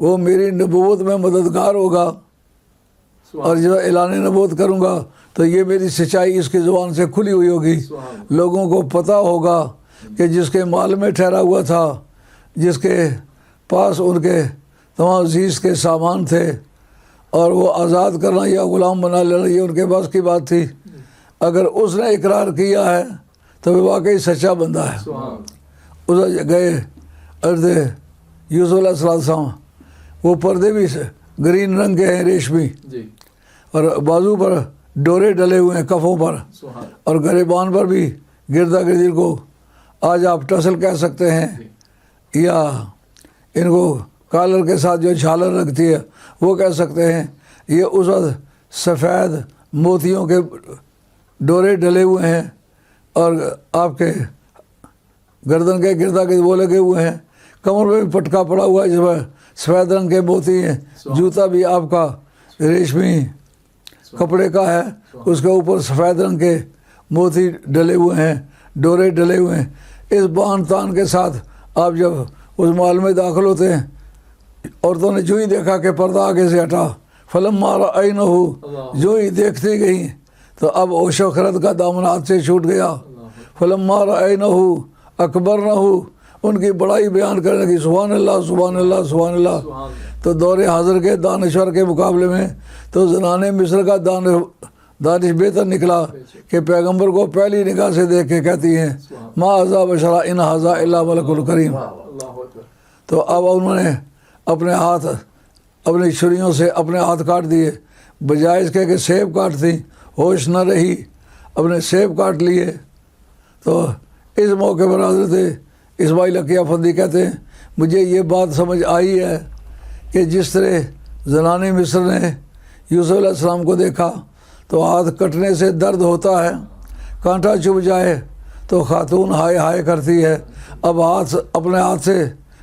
وہ میری نبوت میں مددگار ہوگا اور جب اعلان نبوت کروں گا تو یہ میری سچائی اس کی زبان سے کھلی ہوئی ہوگی لوگوں کو پتہ ہوگا کہ جس کے مال میں ٹھہرا ہوا تھا جس کے پاس ان کے تمام عزیز کے سامان تھے اور وہ آزاد کرنا یا غلام بنا لینا یہ ان کے پاس کی بات تھی اگر اس نے اقرار کیا ہے تو وہ واقعی سچا بندہ ہے اس گئے عرض یوسف علیہ السلام وہ پردے بھی گرین رنگ کے ہیں ریشمی جی اور بازو پر ڈورے ڈلے ہوئے ہیں کفوں پر اور گریبان پر بھی گردا گردی کو آج آپ ٹسل کہہ سکتے ہیں یا ان کو کالر کے ساتھ جو جھالر رکھتی ہے وہ کہہ سکتے ہیں یہ اس وقت سفید موتیوں کے ڈورے ڈلے ہوئے ہیں اور آپ کے گردن کے گردا گرد وہ لگے ہوئے ہیں کمر میں بھی پٹکا پڑا ہوا ہے جس میں سفید رنگ کے موتی ہیں جوتا بھی آپ کا ریشمی کپڑے کا ہے اس کے اوپر سفید رنگ کے موتی ڈلے ہوئے ہیں ڈورے ڈلے ہوئے ہیں اس بان تان کے ساتھ آپ جب اس محل میں داخل ہوتے ہیں عورتوں نے جو ہی دیکھا کہ پردہ آگے سے ہٹا فلم مارا نہ ہو جو ہی دیکھتی گئی تو اب عیش و خرد کا دامن ہاتھ سے چھوٹ گیا فلم مارا نہ ہو اکبر نہ ہو ان کی بڑائی بیان کرنے لگی سبحان اللہ سبحان اللہ سبحان اللہ تو دور حاضر کے دانشور کے مقابلے میں تو زنان مصر کا دانش بہتر نکلا کہ پیغمبر کو پہلی نگاہ سے دیکھ کے کہتی ہیں ما ھذا بشرا ان ھذا الا ملک الکریم تو اب انہوں نے اپنے ہاتھ اپنی چھریوں سے اپنے ہاتھ کاٹ دیے بجائے اس کے کہ سیب کاٹتی ہوش نہ رہی اپنے سیب کاٹ لیے تو اس موقع پر حضرت اسماعیل حقیہ افندی کہتے ہیں مجھے یہ بات سمجھ آئی ہے کہ جس طرح زنان مصر نے یوسف علیہ السلام کو دیکھا تو ہاتھ کٹنے سے درد ہوتا ہے کانٹا چبھ جائے تو خاتون ہائے ہائے کرتی ہے اب اپنے ہاتھ سے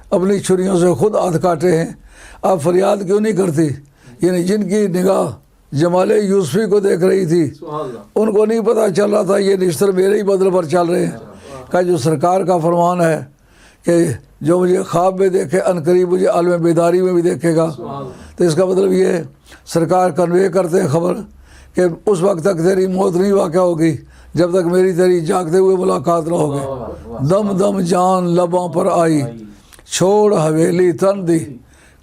اپنی چھریوں سے خود ہاتھ کاٹے ہیں اب فریاد کیوں نہیں کرتی یعنی جن کی نگاہ جمال یوسفی کو دیکھ رہی تھی ان کو نہیں پتہ چل رہا تھا یہ نشتر میرے ہی بدل پر چل رہے ہیں کہ جو سرکار کا فرمان ہے کہ جو مجھے خواب میں دیکھے عنقریب مجھے عالم بیداری میں بھی دیکھے گا تو اس کا مطلب یہ ہے سرکار کنوے کرتے ہیں خبر کہ اس وقت تک تیری موت نہیں واقع ہوگی جب تک میری تیری جاگتے ہوئے ملاقات نہ ہوگی دم دم جان لباں پر آئی چھوڑ حویلی تن دی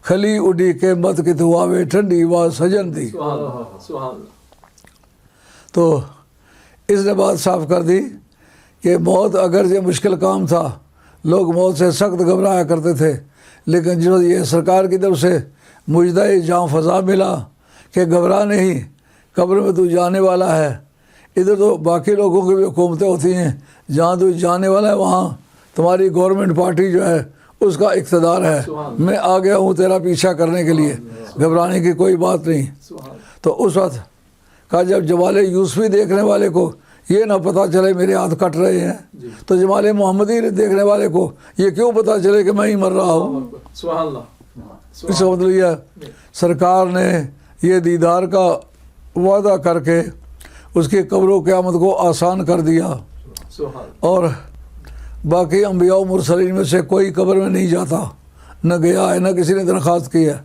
کھلی اڈی کے مت کی دعاوے ٹھنڈی وا سجن دی تو اس نے بات صاف کر دی کہ موت اگرچہ مشکل کام تھا، لوگ موت سے سخت گھبرایا کرتے تھے، لیکن جو یہ سرکار کی طرف سے مجدہ جاں فضا ملا کہ گھبرا نہیں، قبر میں تو جانے والا ہے، ادھر تو باقی لوگوں کی بھی حکومتیں ہوتی ہیں، جہاں تو جانے والا ہے وہاں تمہاری گورنمنٹ پارٹی جو ہے اس کا اقتدار ہے، میں آ گیا ہوں تیرا پیچھا کرنے کے لیے، گھبرانے کی کوئی بات نہیں۔ تو اس وقت کا جب جمال یوسفی دیکھنے والے کو یہ نہ پتہ چلے میرے ہاتھ کٹ رہے ہیں، تو جمال محمدی دیکھنے والے کو یہ کیوں پتہ چلے کہ میں ہی مر رہا ہوں۔ سبحان اللہ، اس کا مطلب یہ ہے سرکار نے یہ دیدار کا وعدہ کر کے اس کی قبر و قیامت کو آسان کر دیا، سبحان اور باقی انبیاء و مرسلین میں سے کوئی قبر میں نہیں جاتا، نہ گیا ہے، نہ کسی نے درخواست کی ہے۔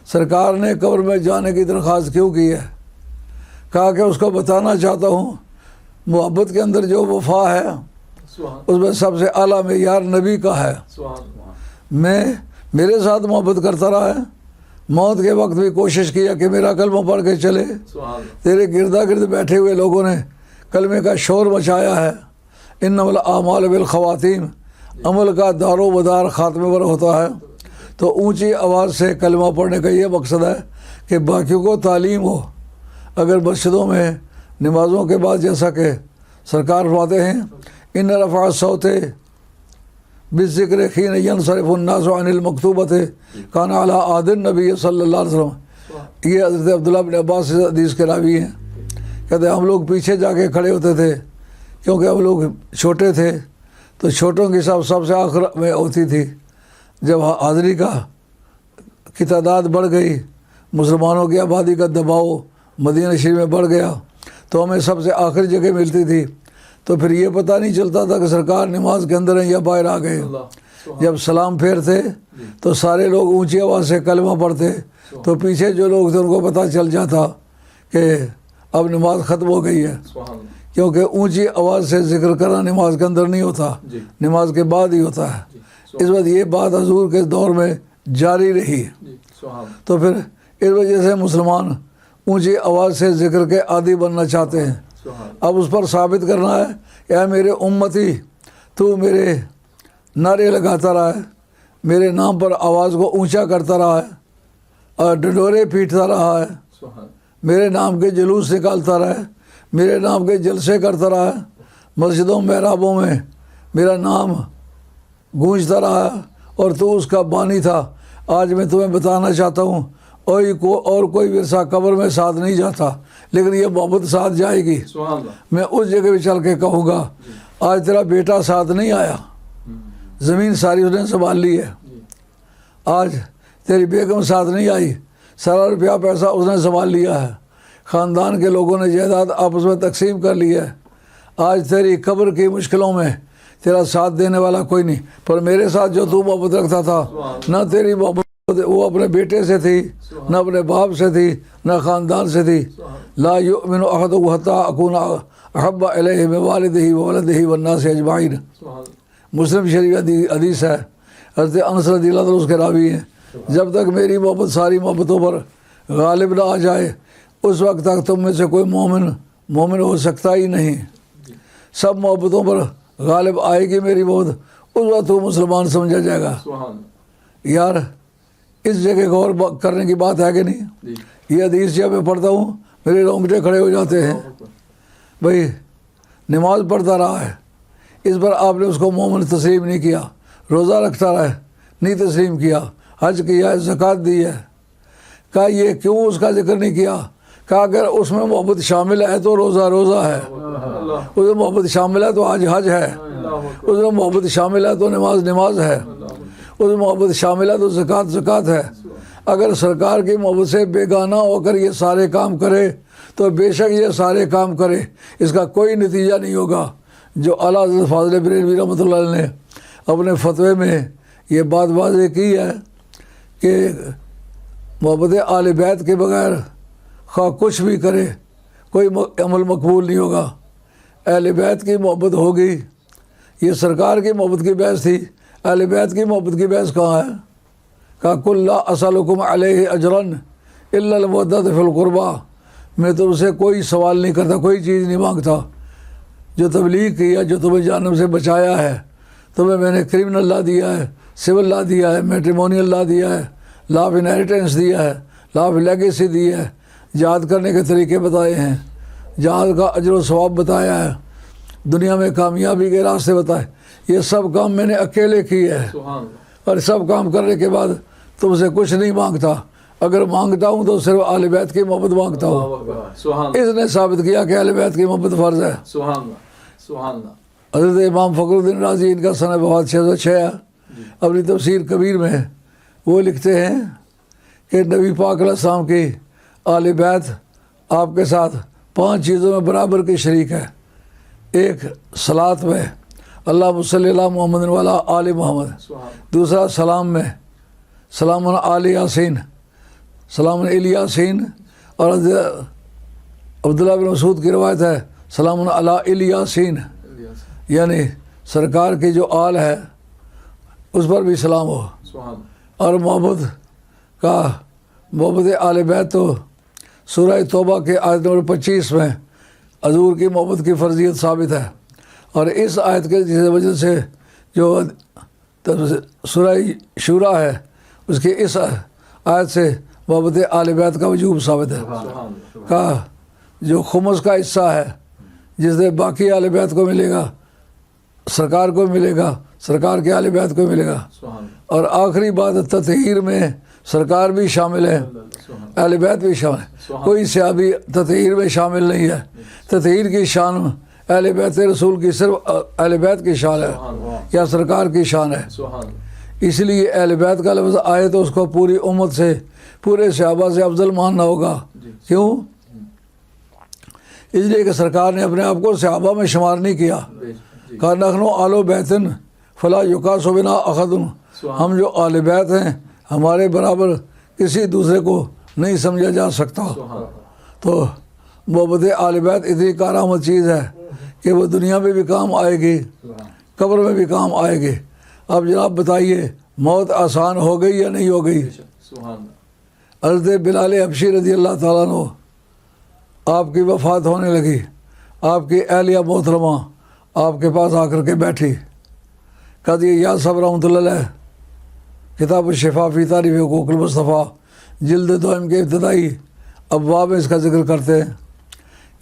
سرکار نے قبر میں جانے کی درخواست کیوں کی ہے؟ کہا کہ اس کو بتانا چاہتا ہوں محبت کے اندر جو وفا ہے اس میں سب سے اعلیٰ معیار نبی کا ہے۔ میں میرے ساتھ محبت کرتا رہا ہے، موت کے وقت بھی کوشش کیا کہ میرا کلمہ پڑھ کے چلے، تیرے گردا گرد بیٹھے ہوئے لوگوں نے کلمے کا شور مچایا ہے۔ انما الاعمال بالخواتیم، عمل کا دار و مدار خاتمے پر ہوتا ہے، تو اونچی آواز سے کلمہ پڑھنے کا یہ مقصد ہے کہ باقیوں کو تعلیم ہو۔ اگر مسجدوں میں نمازوں کے بعد جیسا کہ سرکار فرماتے ہیں ان رفع الصوت بالذکر حین ینصرف الناس عن المکتوبۃ کان علی عہد النبی صلی اللہ علیہ وسلم، یہ حضرت عبداللہ بن عباس سے حدیث کے راوی ہیں، کہتے ہیں ہم لوگ پیچھے جا کے کھڑے ہوتے تھے کیونکہ ہم لوگ چھوٹے تھے، تو چھوٹوں کی سب سے آخر میں ہوتی تھی۔ جب حاضری کی تعداد بڑھ گئی، مسلمانوں کی آبادی کا دباؤ مدینہ شریف میں بڑھ گیا، تو ہمیں سب سے آخری جگہ ملتی تھی، تو پھر یہ پتہ نہیں چلتا تھا کہ سرکار نماز کے اندر ہیں یا باہر آ گئے۔ جب سلام پھیرتے تو سارے لوگ اونچی آواز سے کلمہ پڑھتے، تو پیچھے جو لوگ تھے ان کو پتہ چل جاتا کہ اب نماز ختم ہو گئی ہے، کیونکہ اونچی آواز سے ذکر کرنا نماز کے اندر نہیں ہوتا، نماز کے بعد ہی ہوتا ہے۔ اس وقت یہ بات حضور کے دور میں جاری رہی، تو پھر اس وجہ سے مسلمان اونچی آواز سے ذکر کے عادی بننا چاہتے ہیں۔ اب اس پر ثابت کرنا ہے کہ اے میرے امتی، تو میرے نعرے لگاتا رہا ہے، میرے نام پر آواز کو اونچا کرتا رہا ہے اور ڈنڈورے پیٹتا رہا ہے، میرے نام کے جلوس نکالتا رہا ہے، میرے نام کے جلسے کرتا رہا ہے، مسجدوں محرابوں میں میرا نام گونجتا رہا، اور تو اس کا بانی تھا۔ آج میں تمہیں بتانا چاہتا ہوں اور کوئی ورثہ قبر میں ساتھ نہیں جاتا، لیکن یہ محبت ساتھ جائے گی۔ میں اس جگہ پہ چل کے کہوں گا آج تیرا بیٹا ساتھ نہیں آیا، زمین ساری اس نے سنبھال لی ہے، آج تیری بیگم ساتھ نہیں آئی، سارا روپیہ پیسہ اس نے سنبھال لیا ہے، خاندان کے لوگوں نے جائیداد آپس میں تقسیم کر لی ہے، آج تیری قبر کی مشکلوں میں تیرا ساتھ دینے والا کوئی نہیں۔ پر میرے ساتھ جو تو محبت رکھتا تھا، نہ تیری محبت وہ اپنے بیٹے سے تھی، نہ اپنے باپ سے تھی، نہ خاندان سے تھی۔ لا یؤمن احدکم حتی اکون احب الیہ من والدہ وولدہ والناس اجمعین، مسلم شریف حدیث ہے، حضرت انس رضی اللہ عنہ اس کے راوی ہیں، جب تک میری محبت ساری محبتوں پر غالب نہ آ جائے اس وقت تک تم میں سے کوئی مومن ہو سکتا ہی نہیں۔ سب محبتوں پر غالب آئے گی میری محبت، اس وقت تو مسلمان سمجھا جائے گا۔ یار اس جگہ غور کرنے کی بات ہے کہ نہیں؟ یہ حدیث جب میں پڑھتا ہوں میرے رونگٹے کھڑے ہو جاتے ہیں۔ بھائی نماز پڑھتا رہا ہے، اس پر آپ نے اس کو مومن تسلیم نہیں کیا، روزہ رکھتا رہا ہے نہیں تسلیم کیا، حج کیا ہے، زکوٰۃ دی ہے، کہا یہ کیوں اس کا ذکر نہیں کیا؟ کہا اگر اس میں محبت شامل ہے تو روزہ ہے، اس میں محبت شامل ہے تو حج ہے، اس میں محبت شامل ہے تو نماز ہے، اس میں محبت شامل ہے تو زکوٰۃ ہے۔ اگر سرکار کی محبت سے بیگانہ ہو کر یہ سارے کام کرے تو بے شک یہ سارے کام کرے، اس کا کوئی نتیجہ نہیں ہوگا۔ جو اعلیٰ حضرت فاضل بریلوی رحمۃ اللہ علیہ نے اپنے فتوے میں یہ بات واضح کی ہے کہ محبت آل بیت کے بغیر خواہ کچھ بھی کرے کوئی عمل مقبول نہیں ہوگا۔ اہل بیت کی محبت ہوگی، یہ سرکار کی محبت کی بحث تھی، اہل بیت کی محبت کی بحث کہاں ہے؟ کہا کل لا اسألکم علیہ اجرا الا المودۃ فی القربیٰ، میں تم سے کوئی سوال نہیں کرتا، کوئی چیز نہیں مانگتا جو تبلیغ کی ہے، جو تمہیں جہنم سے بچایا ہے، تمہیں میں نے کرمنل لا دیا ہے، سول لا دیا ہے، میٹریمونیل لا دیا ہے، لا آف انہیریٹنس دیا ہے، لا آف لیگیسی دی ہے، جہاد کرنے کے طریقے بتائے ہیں، جہاد کا اجر و ثواب بتایا ہے، دنیا میں کامیابی کے راستے بتائے. یہ سب کام میں نے اکیلے کیے ہے، سبحان اللہ. اور سب کام کرنے کے بعد تم سے کچھ نہیں مانگتا. اگر مانگتا ہوں تو صرف اہل بیت کی محبت مانگتا ہوں. اللہ اکبر. سبحان اللہ. اس نے ثابت کیا کہ اہل بیت کی محبت فرض ہے. سبحان اللہ. سبحان اللہ. حضرت امام فخر الدین رازی، ان کا سنہ وفات 606 ہے، اپنی تفسیر کبیر میں وہ لکھتے ہیں کہ نبی پاک علیہ السلام کی اہل بیت آپ کے ساتھ 5 چیزوں میں برابر کی شریک ہے. ایک صلاۃ میں، اللہ صلی اللہ محمد والا آل محمد. سبحان اللہ. دوسرا سلام میں، سلام آل یاسین، سلام علی یاسین. اور عبداللہ بن مسعود کی روایت ہے سلام علی علی یاسین، یعنی سرکار کی جو آل ہے اس پر بھی سلام ہو. سبحان اللہ. اور محبت آل بیت تو سورہ توبہ کے آیت نمبر 25 میں حضور کی محبت کی فرضیت ثابت ہے. اور اس آیت کے جس وجہ سے جو سورہ شورا ہے اس کی اس آیت سے محبت آل بیت کا وجوب ثابت ہے. سبحان اللہ. کا جو خمس کا حصہ ہے جس سے باقی آل بیت کو ملے گا، سرکار کو ملے گا، سرکار کے آل بیت کو ملے گا. سبحان اللہ. اور آخری بات تطہیر میں سرکار بھی شامل ہے، سبحان اہل بیت بھی شامل ہے. کوئی صحابی تطہیر میں شامل نہیں ہے. تطہیر کی شان اہل بیت رسول کی صرف اہل بیت کی شان ہے اللہ. یا سرکار کی شان ہے. سبحان اللہ. اس لیے اہل بیت کا لفظ آئے تو اس کو پوری امت سے، پورے صحابہ سے افضل ماننا ہوگا. کیوں؟ اس لیے کہ سرکار نے اپنے آپ کو صحابہ میں شمار نہیں کیا. کہا نحن آل بیتن فلا یقاس بنا احد. ہم جو آل بیت ہیں ہمارے برابر کسی دوسرے کو نہیں سمجھا جا سکتا. تو محبت آل بیت اتنی کارآمد چیز ہے کہ وہ دنیا میں بھی کام آئے گی، قبر میں بھی کام آئے گی. اب جناب بتائیے موت آسان ہو گئی یا نہیں ہو گئی؟ سبحان اللہ. حضرت بلال حبشی رضی اللہ تعالیٰ عنہ آپ کی وفات ہونے لگی. آپ کی اہلیہ محترمہ آپ کے پاس آ کر کے بیٹھی. کہا یا صاحب رحمۃ اللہ علیہ، کتاب الشفا فی تعریف حقوق المصطفیٰ جلد دوم کے ابتدائی ابواب میں اس کا ذکر کرتے ہیں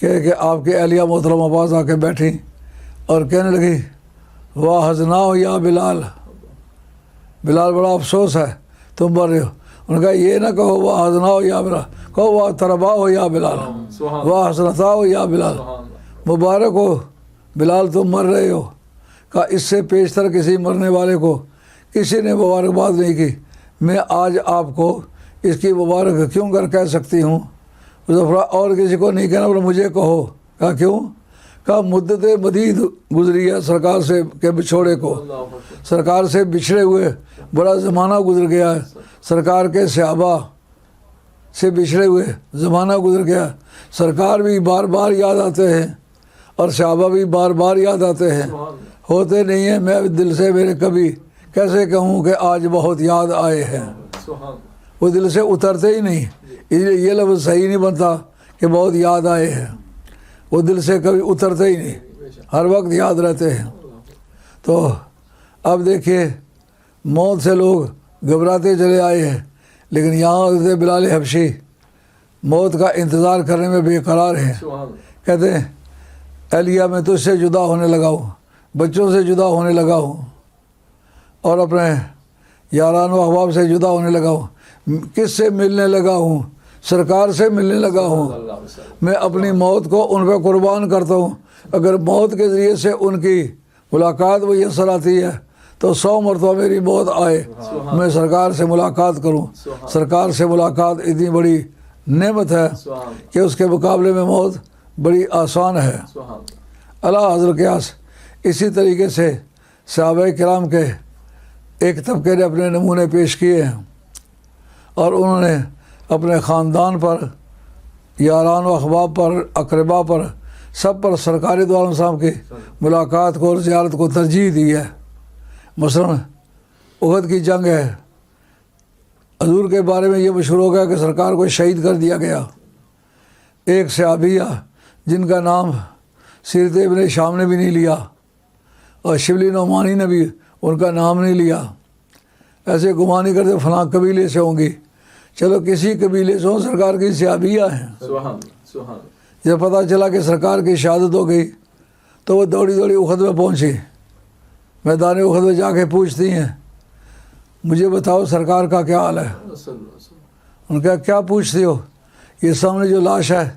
کہ آپ کی اہلیہ محترمہ پاس آ کے بیٹھی اور کہنے لگی واہ حزنا ہو یا بلال، بلال بڑا افسوس ہے تم مر رہے ہو. انہوں نے کہا یہ نہ کہو واہ حزنا ہو یا بلال، کہو واہ تربا ہو یا بلال، واہ حسرتا ہو یا بلال، مبارک ہو بلال تم مر رہے ہو. کہا اس سے پیشتر کسی مرنے والے کو کسی نے مبارکباد نہیں کی، میں آج آپ کو اس کی مبارک کیوں کر کہہ سکتی ہوں؟ اور کسی کو نہیں کہنا پر مجھے کہو. کہا کیوں؟ کہا مدت مدید گزری ہے سرکار سے کے بچھوڑے کو، سرکار سے بچھڑے ہوئے بڑا زمانہ گزر گیا ہے، سرکار کے صحابہ سے بچھڑے ہوئے زمانہ گزر گیا. سرکار بھی بار بار یاد آتے ہیں اور صحابہ بھی بار بار یاد آتے ہیں، ہوتے نہیں ہیں. میں دل سے میرے کبھی کیسے کہوں کہ آج بہت یاد آئے ہیں، وہ دل سے اترتے ہی نہیں. اس لیے یہ لفظ صحیح نہیں بنتا کہ بہت یاد آئے ہیں، وہ دل سے کبھی اترتے ہی نہیں، ہر وقت یاد رہتے ہیں. تو اب دیکھیے موت سے لوگ گھبراتے چلے آئے ہیں، لیکن یہاں حضرت بلال حبشی موت کا انتظار کرنے میں بے قرار ہیں. کہتے ہیں اہلیہ میں تجھ سے جدا ہونے لگا ہوں، بچوں سے جدا ہونے لگا ہوں، اور اپنے یاران و احباب سے جدا ہونے لگا ہوں. کس سے ملنے لگا ہوں؟ سرکار سے ملنے لگا ہوں. میں اپنی موت کو ان پہ قربان کرتا ہوں. اگر موت کے ذریعے سے ان کی ملاقات میسر آتی ہے تو 100 مرتبہ میری موت آئے، میں سرکار سے ملاقات کروں. سرکار سے ملاقات اتنی بڑی نعمت ہے کہ اس کے مقابلے میں موت بڑی آسان ہے. اللہ حضرت قیاس. اسی طریقے سے صحابہ کرام کے ایک طبقے نے اپنے نمونے پیش کیے ہیں اور انہوں نے اپنے خاندان پر، یاران و احباب پر، اقربا پر، سب پر سرکاری دو عالم صاحب کی ملاقات کو اور زیارت کو ترجیح دی ہے. مثلاً احد کی جنگ ہے، حضور کے بارے میں یہ مشہور ہو گیا کہ سرکار کو شہید کر دیا گیا. ایک صحابیہ جن کا نام سیرت ابن شام نے بھی نہیں لیا اور شبلی نعمانی نے بھی ان کا نام نہیں لیا. ایسے گمان نہیں کرتے فلاں قبیلے سے ہوں گی. چلو کسی قبیلے سے ہوں، سرکار کی صحابیہ ہیں. سبحان اللہ سبحان اللہ. جب پتہ چلا کہ سرکار کی شہادت ہو گئی تو وہ دوڑی دوڑی احد میں پہنچی. میدان احد میں جا کے پوچھتی ہیں مجھے بتاؤ سرکار کا کیا حال ہے. صلی اللہ علیہ وسلم. ان کا کیا پوچھتے ہو؟ یہ سامنے جو لاش ہے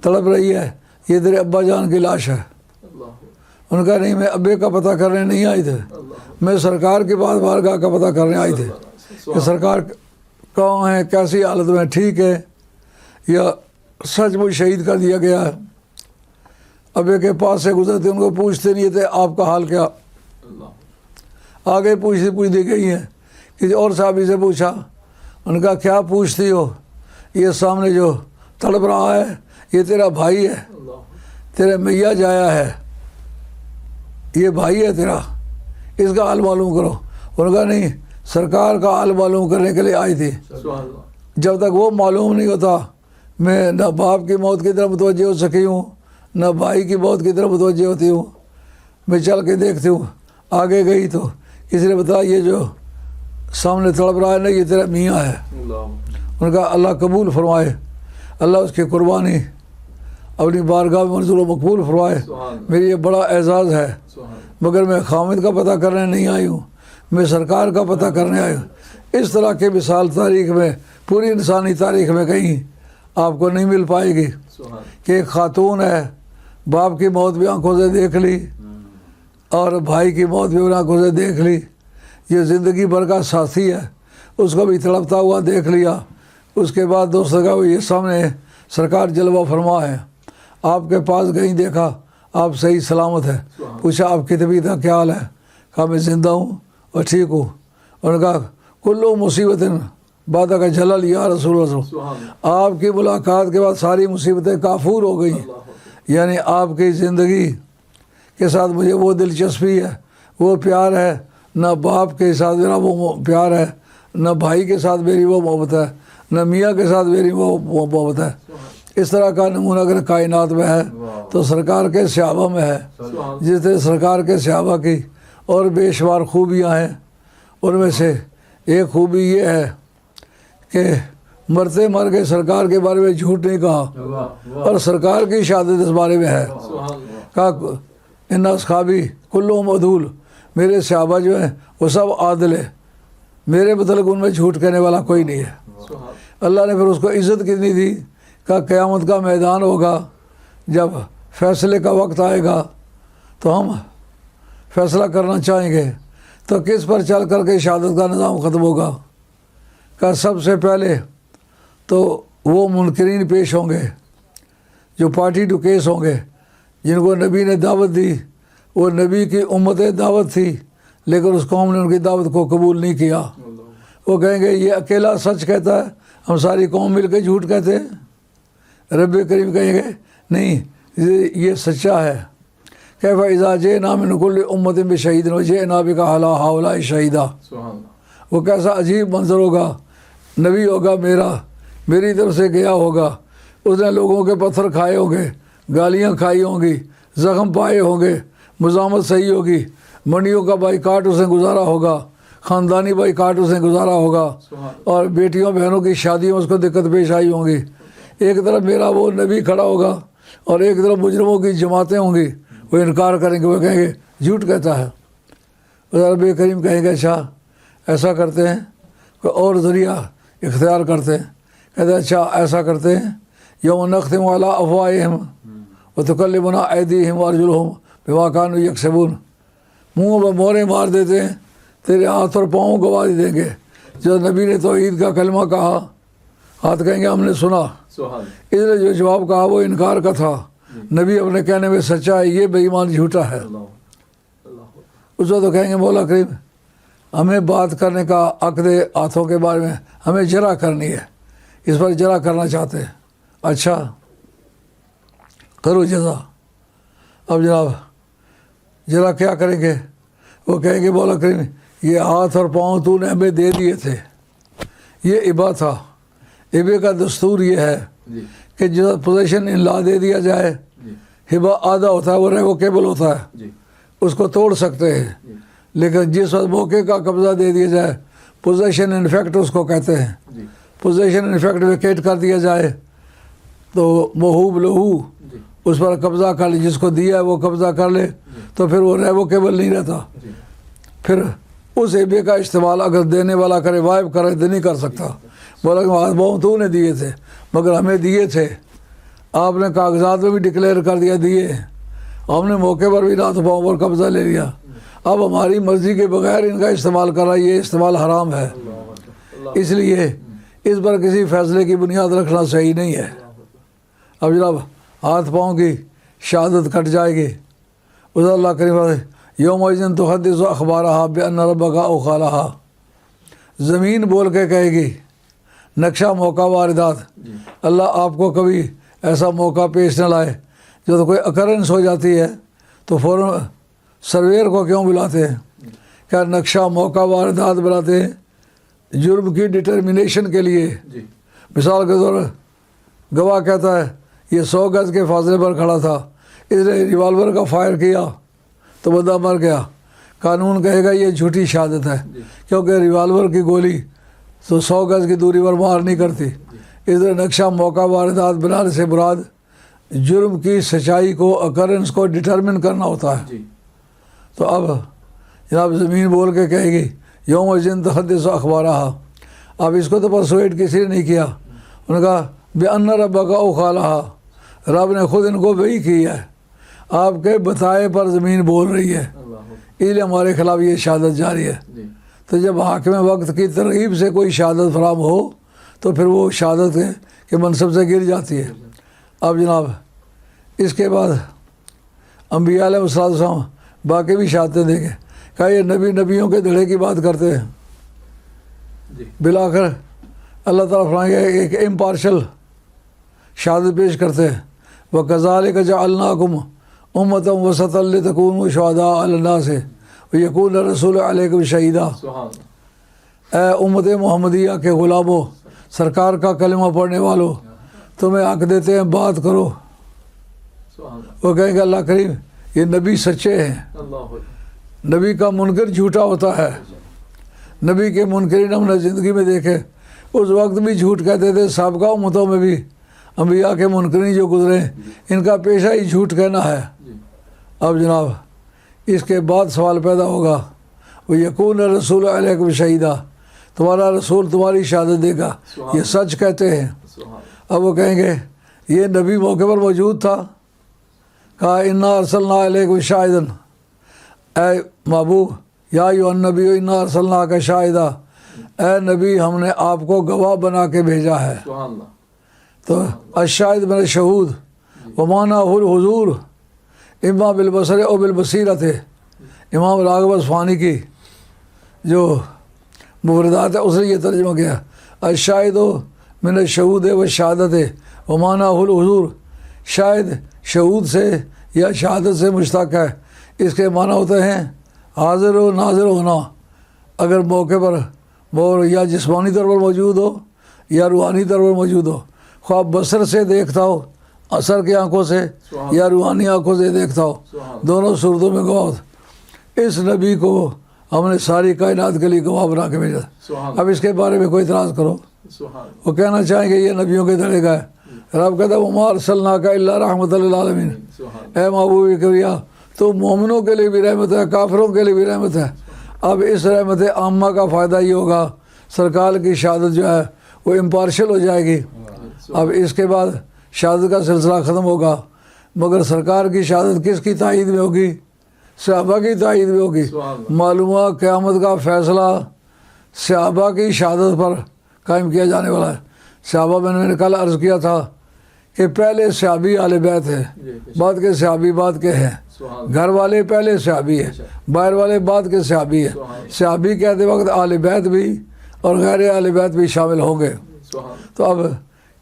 تڑپ رہی ہے یہ تیرے ابا جان کی لاش ہے. اللہ ان کا نہیں، میں ابے کا پتہ کرنے نہیں آئی تھے، اللہ. میں سرکار کے بعد بارگاہ کا پتہ کرنے آئی تھے کہ سرکار کہاں ہے، کیسی حالت میں، ٹھیک ہے یا سچ مچ شہید کر دیا گیا ہے. ابے کے پاس سے گزرتے ان کو پوچھتے نہیں تھے آپ کا حال کیا. اللہ آگے پوچھتی گئی ہیں. کسی اور صحابی سے پوچھا، ان کا کیا پوچھتی ہو؟ یہ سامنے جو تڑپ رہا ہے یہ تیرا بھائی ہے، اللہ. تیرے میاں جایا ہے، یہ بھائی ہے تیرا، اس کا حال معلوم کرو. ان کا نہیں، سرکار کا حال معلوم کرنے کے لیے آئی تھی. سبحان اللہ. جب تک وہ معلوم نہیں ہوتا میں نہ باپ کی موت کی طرف متوجہ ہو سکی ہوں نہ بھائی کی موت کی طرف متوجہ ہوتی ہوں. میں چل کے دیکھتی ہوں. آگے گئی تو کسی نے بتایا یہ جو سامنے تڑپ رہا ہے نا یہ تیرا میاں ہے. اللہ. ان کا اللہ قبول فرمائے، اللہ اس کی قربانی اپنی بارگاہ میں منظور و مقبول فرمائے. سبحان اللہ. میری یہ بڑا اعزاز ہے. سبحان اللہ. مگر میں خامد کا پتہ کرنے نہیں آئی ہوں، میں سرکار کا پتہ کرنے آئی ہوں. اس طرح کے مثال تاریخ میں، پوری انسانی تاریخ میں کہیں آپ کو نہیں مل پائے گی سبحان کہ ایک خاتون ہے باپ کی موت بھی آنکھوں سے دیکھ لی اور بھائی کی موت بھی آنکھوں سے دیکھ لی. یہ زندگی بھر کا ساتھی ہے، اس کو بھی تڑپتا ہوا دیکھ لیا. اس کے بعد دوستوں کا یہ سامنے سرکار جلوہ فرما ہے. آپ کے پاس گئی، دیکھا آپ صحیح سلامت ہے. پوچھا آپ کی طبیعت کا کیا حال ہے؟ کہا میں زندہ ہوں اور ٹھیک ہوں. انہوں نے کہا کلو مصیبت بادہ کا جلل یا رسول اللہ. سبحان اللہ. آپ کی ملاقات کے بعد ساری مصیبتیں کافور ہو گئیں. یعنی آپ کی زندگی کے ساتھ مجھے وہ دلچسپی ہے، وہ پیار ہے، نہ باپ کے ساتھ میرا وہ پیار ہے، نہ بھائی کے ساتھ میری وہ محبت ہے، نہ میاں کے ساتھ میری وہ محبت ہے. اس طرح کا نمونہ اگر کائنات میں ہے تو سرکار کے صحابہ میں ہے. جس طرح سرکار کے صحابہ کی اور بے شمار خوبیاں ہیں، ان میں سے ایک خوبی یہ ہے کہ مرتے مر کے سرکار کے بارے میں جھوٹ نہیں کہا اور سرکار کی شہادت اس بارے میں ہے. سبحان اللہ. کہا ان اصحابی کلہم عدول، میرے صحابہ جو ہیں وہ سب عادل ہیں، میرے متعلق ان میں جھوٹ کہنے والا کوئی نہیں ہے. سبحان اللہ نے پھر اس کو عزت کتنی دی کہ قیامت کا میدان ہوگا، جب فیصلے کا وقت آئے گا تو ہم فیصلہ کرنا چاہیں گے تو کس پر چل کر کے شہادت کا نظام ختم ہوگا. کہ سب سے پہلے تو وہ منکرین پیش ہوں گے جو پارٹی ٹو کیس ہوں گے، جن کو نبی نے دعوت دی. وہ نبی کی امت دعوت تھی لیکن اس قوم نے ان کی دعوت کو قبول نہیں کیا. وہ کہیں گے یہ اکیلا سچ کہتا ہے، ہم ساری قوم مل کے جھوٹ کہتے ہیں. رب کریم کہیں گے نہیں یہ سچا ہے. کیف اذا جئنا من کل امت بشہید وجئنا بک علی ہؤلاء شہیدا. سبحان اللہ. وہ کیسا عجیب منظر ہوگا. نبی ہوگا میری طرف سے گیا ہوگا، اس نے لوگوں کے پتھر کھائے ہوں گے، گالیاں کھائی ہوں گی، زخم پائے ہوں گے، مزاحمت صحیح ہوگی، منڈیوں کا بائیکاٹ اس نے گزارا ہوگا، خاندانی بائیکاٹ اس نے گزارا ہوگا، اور بیٹیوں بہنوں کی شادیوں میں اس کو دقت پیش آئی ہوں گی. ایک طرف میرا وہ نبی کھڑا ہوگا اور ایک طرف مجرموں کی جماعتیں ہوں گی، وہ انکار کریں گے، وہ کہیں گے جھوٹ کہتا ہے. رب کریم کہیں گے اچھا ایسا کرتے ہیں، کوئی اور ذریعہ اختیار کرتے ہیں. کہتے ہیں اچھا ایسا کرتے ہیں یوم نختم علی افواہہم وتکلمنا ایدیہم وارجلہم بما کانوا یکسبون. منہ پر مورے مار دیتے ہیں، تیرے ہاتھ اور پاؤں گواہی دیں گے. جب نبی نے توحید کا کلمہ کہا ہاتھ کہیں گے ہم نے سنا. اس نے جو جواب کہا وہ انکار کا تھا. نبی اپنے کہنے میں سچا ہے، یہ بے ایمان جھوٹا ہے. اس وقت تو کہیں گے مولا کریم ہمیں بات کرنے کا عقد ہاتھوں کے بارے میں ہمیں جرا کرنی ہے، اس پر جرا کرنا چاہتے ہیں. اچھا کرو جزا. اب جناب جرا کیا کریں گے؟ وہ کہیں گے مولا کریم یہ ہاتھ اور پاؤں تو نے ہمیں دے دیے تھے، یہ ابا تھا. ابے کا دستور یہ ہے کہ جو پوزیشن لا دے دیا جائے ہبا آدھا ہوتا ہے وہ ریووکیبل ہوتا ہے، جی اس کو توڑ سکتے ہیں، جی لیکن جس وقت موقع کا قبضہ دے دیا جائے، پوزیشن انفیکٹ اس کو کہتے ہیں، جی پوزیشن انفیکٹ ویکیٹ کر دیا جائے تو موہوب لہو جی اس پر قبضہ کر لے، جس کو دیا ہے وہ قبضہ کر لے تو پھر وہ ریووکیبل نہیں رہتا، جی پھر اس ہبے کا استعمال اگر دینے والا کرے وائب کرے تو نہیں کر سکتا، بولا کہ بہت تو نے دیے تھے مگر ہمیں دیے تھے، آپ نے کاغذات میں بھی ڈکلیئر کر دیا دیے، ہم نے موقع پر بھی رات پاؤں پر قبضہ لے لیا، اب ہماری مرضی کے بغیر ان کا استعمال کر رہا، یہ استعمال حرام ہے، اس لیے اس پر کسی فیصلے کی بنیاد رکھنا صحیح نہیں ہے۔ اب جناب ہاتھ پاؤں کی شہادت کٹ جائے گی، اس اللہ کریم یوم الدین تحدث اخبارہا بان ربک اوخالہا، زمین بول کے کہے گی نقشہ موقع واردات، اللہ آپ کو کبھی ایسا موقع پیش نہ لائے جو تو کوئی اکرنس ہو جاتی ہے تو فوراً سرویر کو کیوں بلاتے ہیں؟ کیا نقشہ موقع واردات بلاتے ہیں جرم کی ڈٹرمنیشن کے لیے؟ جی مثال کے طور پر گواہ کہتا ہے یہ 100 گز کے فاصلے پر کھڑا تھا، اس نے ریوالور کا فائر کیا تو بندہ مر گیا، قانون کہے گا یہ جھوٹی شہادت ہے کیونکہ ریوالور کی گولی تو 100 گز کی دوری پر مار نہیں کرتی، اس لیے نقشہ موقع واردات بنانے سے مراد جرم کی سچائی کو اکرنس کو ڈٹرمن کرنا ہوتا ہے۔ جی تو اب جناب زمین بول کے کہے گی یوم الدین تحدث اخبارہا، اب اس کو تو پرسویٹ کسی نے نہیں کیا، انہوں نے کہا بان ربک اوخالہا، رب نے خود ان کو وحی کی ہے، آپ کے بتائے پر زمین بول رہی ہے، اس لیے ہمارے خلاف یہ شہادت جاری ہے۔ جی تو جب حاکم وقت کی ترغیب سے کوئی شہادت فراہم ہو تو پھر وہ شہادت کے منصب سے گر جاتی ہے۔ اب جناب اس کے بعد انبیاء علیہ السلام باقی بھی شہادتیں دیں گے، کہا یہ نبیوں کے دھڑے کی بات کرتے ہیں، جی بالآخر اللہ تعالیٰ فرمائیں گے ایک امپارشل شہادت پیش کرتے ہیں، وَكَذَلِكَ جَعَلْنَاكُمْ أُمَّةً وَسَطًا لِتَكُونُوا شُهَدَاءَ عَلَى النَّاسِ وَيَكُونَ الرَّسُولُ عَلَيْكُمْ شَهِيدًا، سبحان اے امت محمدیہ کے غلاموں، سرکار کا کلمہ پڑھنے والوں، تمہیں حق دیتے ہیں بات کرو۔ سبحان وہ کہیں گے اللہ کریم یہ نبی سچے ہیں، اللہ نبی کا منکر جھوٹا ہوتا ہے، نبی کے منکرین ہم نے زندگی میں دیکھے، اس وقت بھی جھوٹ کہتے تھے، سابقہ امتوں میں بھی انبیاء کے منکرین جو گزرے ان کا پیشہ ہی جھوٹ کہنا ہے۔ جی اب جناب اس کے بعد سوال پیدا ہوگا وہ یکون رسول علیکم شہیدہ، تمہارا رسول تمہاری شہادت دے گا، یہ سچ کہتے ہیں۔ سبحان اب وہ کہیں گے یہ نبی موقع پر موجود تھا، کہا انا ارسلنا علیکم شاہدن، اے محبوب یا ایھا النبی انا ارسلناک شاہدا، اے نبی ہم نے آپ کو گواہ بنا کے بھیجا ہے۔ سبحان اللہ تو الشاہد من الشہود ومعنی الحضور اما بالبصر او بالبصیرت، امام راغب اصفہانی کی جو مفردات ہے اس نے یہ ترجمہ کیا، الشاہد من الشہود و شہادت ومعنی الحضور، شاہد شہود سے یا شہادت سے مشتق ہے، اس کے معنی ہوتے ہیں حاضر و ناظر ہونا، اگر موقع پر وہ یا جسمانی طور پر موجود ہو یا روحانی طور پر موجود ہو، خواہ بصر سے دیکھتا ہو اثر کی آنکھوں سے یا روحانی آنکھوں سے دیکھتا ہو، دونوں صورتوں میں گواہ ہوتا۔ اس نبی کو ہم نے ساری کائنات کے لیے گواہ بنا کے بھیجا۔ سبحان اب اس کے بارے میں کوئی اعتراض کرو، سبحان وہ کہنا چاہیں گے یہ نبیوں کے دھڑے کا ہے، رب کہتا ہے وما ارسلناک الا رحمۃ للعالمین، سبحان اے محبوب کبریا تو مومنوں کے لیے بھی رحمت ہے، کافروں کے لیے بھی رحمت ہے۔ اب اس رحمت عامہ کا فائدہ یہ ہوگا سرکار کی شہادت جو ہے وہ امپارشل ہو جائے گی، اب اس کے بعد شہادت کا سلسلہ ختم ہوگا، مگر سرکار کی شہادت کس کی تائید میں ہوگی؟ صحابہ کی تائید میں ہوگی۔ معلوم ہوا قیامت کا فیصلہ صحابہ کی شہادت پر قائم کیا جانے والا ہے۔ صحابہ میں نے کل عرض کیا تھا کہ پہلے صحابی اہل بیت ہے، بعد کے صحابی بعد کے ہیں، گھر والے پہلے صحابی ہیں، باہر والے بعد کے صحابی ہیں۔ صحابی کہتے وقت اہل بیت بھی اور غیر اہل بیت بھی شامل ہوں گے۔ تو اب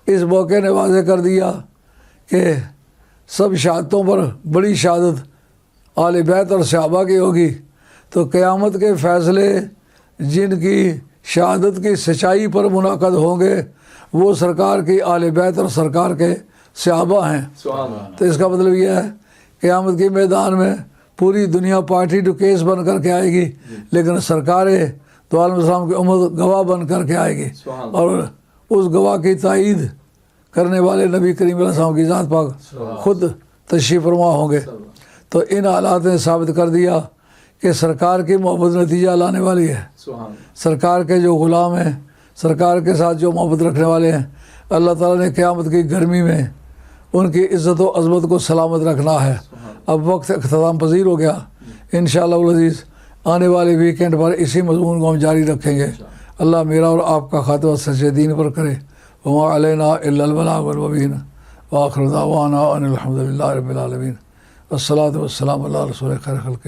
اس موقع نے واضح کر دیا کہ سب شہادتوں پر بڑی شہادت اہل بیت اور صحابہ کی ہوگی، تو قیامت کے فیصلے جن کی شہادت کی سچائی پر منعقد ہوں گے وہ سرکار کی اہل بیت اور سرکار کے صحابہ ہیں. سبحان اللہ. تو اس کا مطلب یہ ہے قیامت کے میدان میں پوری دنیا پارٹی ٹو کیس بن کر کے آئے گی، لیکن سرکار تو عالم السلام کی امت گواہ بن کر کے آئے گی، اور اس گواہ کی تائید کرنے والے نبی کریم علیہ السلام کی ذات پاک خود تشریف فرما ہوں گے. تو ان حالات نے ثابت کر دیا کہ سرکار کی محبت نتیجہ لانے والی ہے. سرکار کے جو غلام ہیں، سرکار کے ساتھ جو محبت رکھنے والے ہیں، اللہ تعالیٰ نے قیامت کی گرمی میں ان کی عزت و عظمت کو سلامت رکھنا ہے. اب وقت اختتام پذیر ہو گیا. انشاءاللہ العزیز آنے والے ویکینڈ پر اسی مضمون کو ہم جاری رکھیں گے. اللہ میرا اور آپ کا خاتمہ سچے دین پر کرے. وما علینا الا البلاغ المبین وآخر دعوانا ان الحمد للہ رب العالمین. الصلاۃ والسلام علی رسول خیر خلق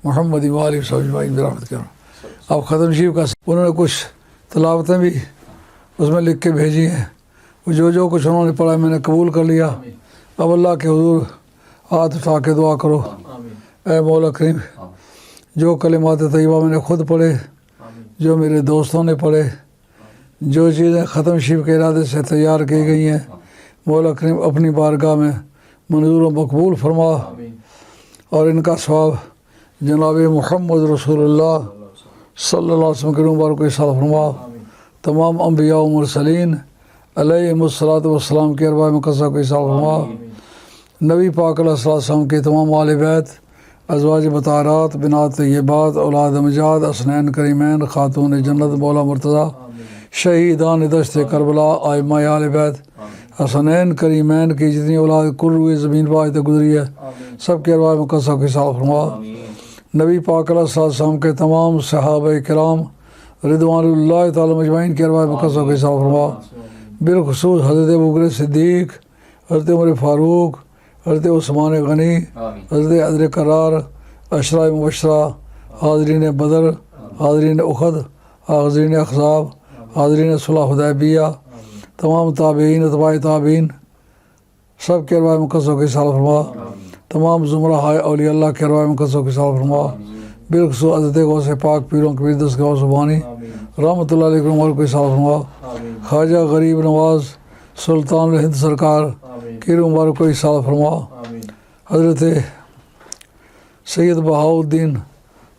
محمد وآلہ وصحبہ اجمعین برحمتک یا رب. اب ختم شریف کا انہوں نے کچھ تلاوتیں بھی اس میں لکھ کے بھیجی ہیں. جو کچھ انہوں نے پڑھا میں نے قبول کر لیا. اب اللہ کے حضور ہاتھ اٹھا کے دعا کرو. اے مولا کریم، جو کلمات طیبہ میں نے خود پڑھے، جو میرے دوستوں نے پڑھے، جو چیزیں ختم شریف کے ارادے سے تیار کی گئی ہیں، مولا کریم اپنی بارگاہ میں منظور و مقبول فرما، اور ان کا ثواب جناب محمد رسول اللہ صلی اللہ علیہ وسلم کے مبارک کو ساتھ فرما. تمام انبیاء و مرسلین علیہم الصلاۃ والسلام کی ارواح مقدسہ کو ساتھ فرما. نبی پاک علیہ الصلوۃ والسلام کے تمام آل بیت، ازواج مطہرات، بنات طیبات، اولاد امجاد، حسنین کریمین، خاتون جنت مولا مرتضیٰ، شہیدان دشت کربلا، ائمہ آل بیت، حسنین کریمین کی جتنی اولاد کل ہوئی زمین پر آج تک گزری ہے، سب کے ارواح مقدسہ کو ساتھ فرما. نبی پاک علیہ الصلوۃ والسلام کے تمام صحابہ کرام رضوان اللہ تعالی مجمعین کے ارواح مقدسہ کو ساتھ فرما. بالخصوص حضرت ابوبکر صدیق، حضرت عمر فاروق، حضرت عثمان غنی، حضرت عدر قرار، عشرہ مبشرہ، حاضرین بدر، حاضرین احد، حاضرین احزاب، حاضرین صلح حدیبیہ، تمام تابعین، اتباع تابعین، سب کے ارواح مقدسہ کی سال فرما. تمام زمرہ اولیاء اللہ کے ارواح مقدسہ کی سال فرما. بالخصوص حضرت غوث پاک پیروں کبیر دستگاہ سبحانی رحمۃ اللہ علیہ عمر کو سال فرما. خواجہ غریب نواز سلطان الہند سرکار کی مبارک کو سال فرما. حضرت سید بہاؤالدین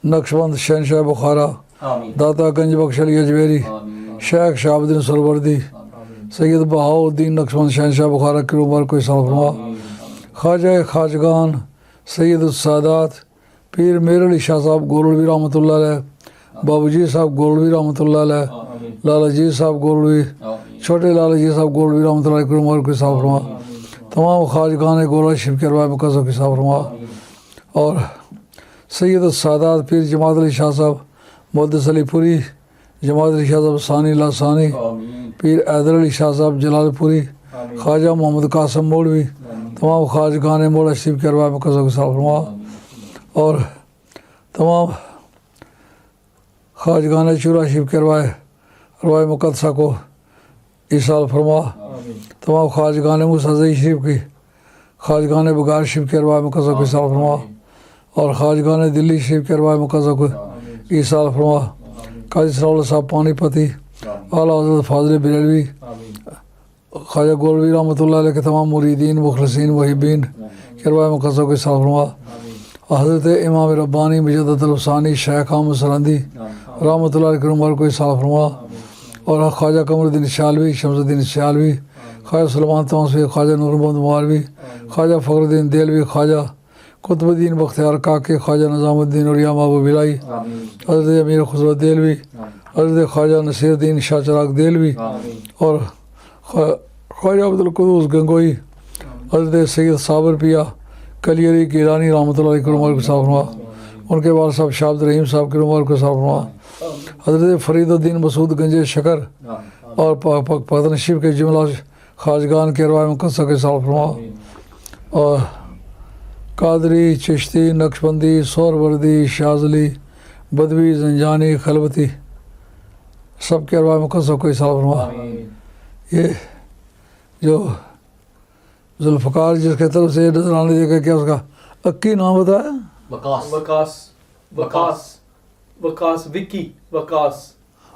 نقشبند شہنشاہ بخارا، داتا گنج بخش علی اجمیری، شیخ شہاب الدین سہروردی، سید بہاؤالدین نقشبند شہنشاہ بخارا کی مبارک کو سال فرما. خواجہ خواجگان سید السادات پیر میر علی شاہ صاحب گولڑوی رحمۃ اللہ علیہ، بابو جی صاحب گولڑوی رحمۃ اللہ علیہ، لالا جی صاحب گولڑوی، چھوٹے لالا جی صاحب گولڑوی رحمۃ اللہ علیہ کی مبارک کو سال فرما. تمام خواجگان گولڑا شریف کے ارواح مقدسہ کی سال فرما. اور سید السادات پیر جماعت علی شاہ صاحب محدث علی پوری، جماعت علی شاہ صاحب ثانی لاسانی، پیر حیدر علی شاہ صاحب جلال پوری، خواجہ محمد قاسم مولوی، تمام خواجگان مولا شریف کے ارواح مقدسہ کو سال فرما. اور تمام خواجگان چورا شریف کے ارواح مقدسہ کو ایصال فرما. تمام خواجگان موسیٰ شریف کی، خواجگان بگار شریف کے ارواح مقدسہ کو ایصال فرما. اور خواجگان دلی شریف کے ارواح مقدسہ کو ایصال فرما. قاضی ثناء اللہ صاحب پانی پتی، اعلیٰ حضرت فاضل بریلوی، خواجہ گولوی رحمۃ اللہ علیہ کے تمام مریدین، مخلصین، محبین کے ارواح مقدسہ کو ایصال فرما. حضرت امام ربانی مجدد الثانی شیخ احمد سرندی رحمۃ اللہ علیہ کی عمر کو ایصال فرما. اور خواجہ قمر الدین شالوی، شمس الدین شالوی، خواجہ سلمان تونسوی، خواجہ نور محمد مالوی، خواجہ فخر الدین دہلوی، خواجہ قطب الدین بختیار کاکی، خواجہ نظام الدین اولیا محبوب الہی، حضرت امیر خسرو دہلوی، حضرت خواجہ نصیر الدین شاہ چراغ دہلوی، اور خواجہ عبدالقدوس گنگوئی، حضرت سید صابر پیا کلیری گیلانی رحمۃ اللہ علیہ کی عمر کو سال فرما. ان کے والد صاحب شاہ عبد الرحیم صاحب کی عمر کو سال فرما. حضرت فرید الدین مسعود گنج شکر اور پتن شریف کے جملہ خواجگان کے ارواح مقدسہ کے سال فرما. اور قادری، چشتی، نقشبندی، سہروردی، شاذلی، بدوی، زنجانی، خلوتی، سب کے ارواح مقدسہ کو سال فرما. یہ جو ذوالفقار جس کے طرف سے یہ نظر آنے دے گا، کیا اس کا اکی نام بتایا؟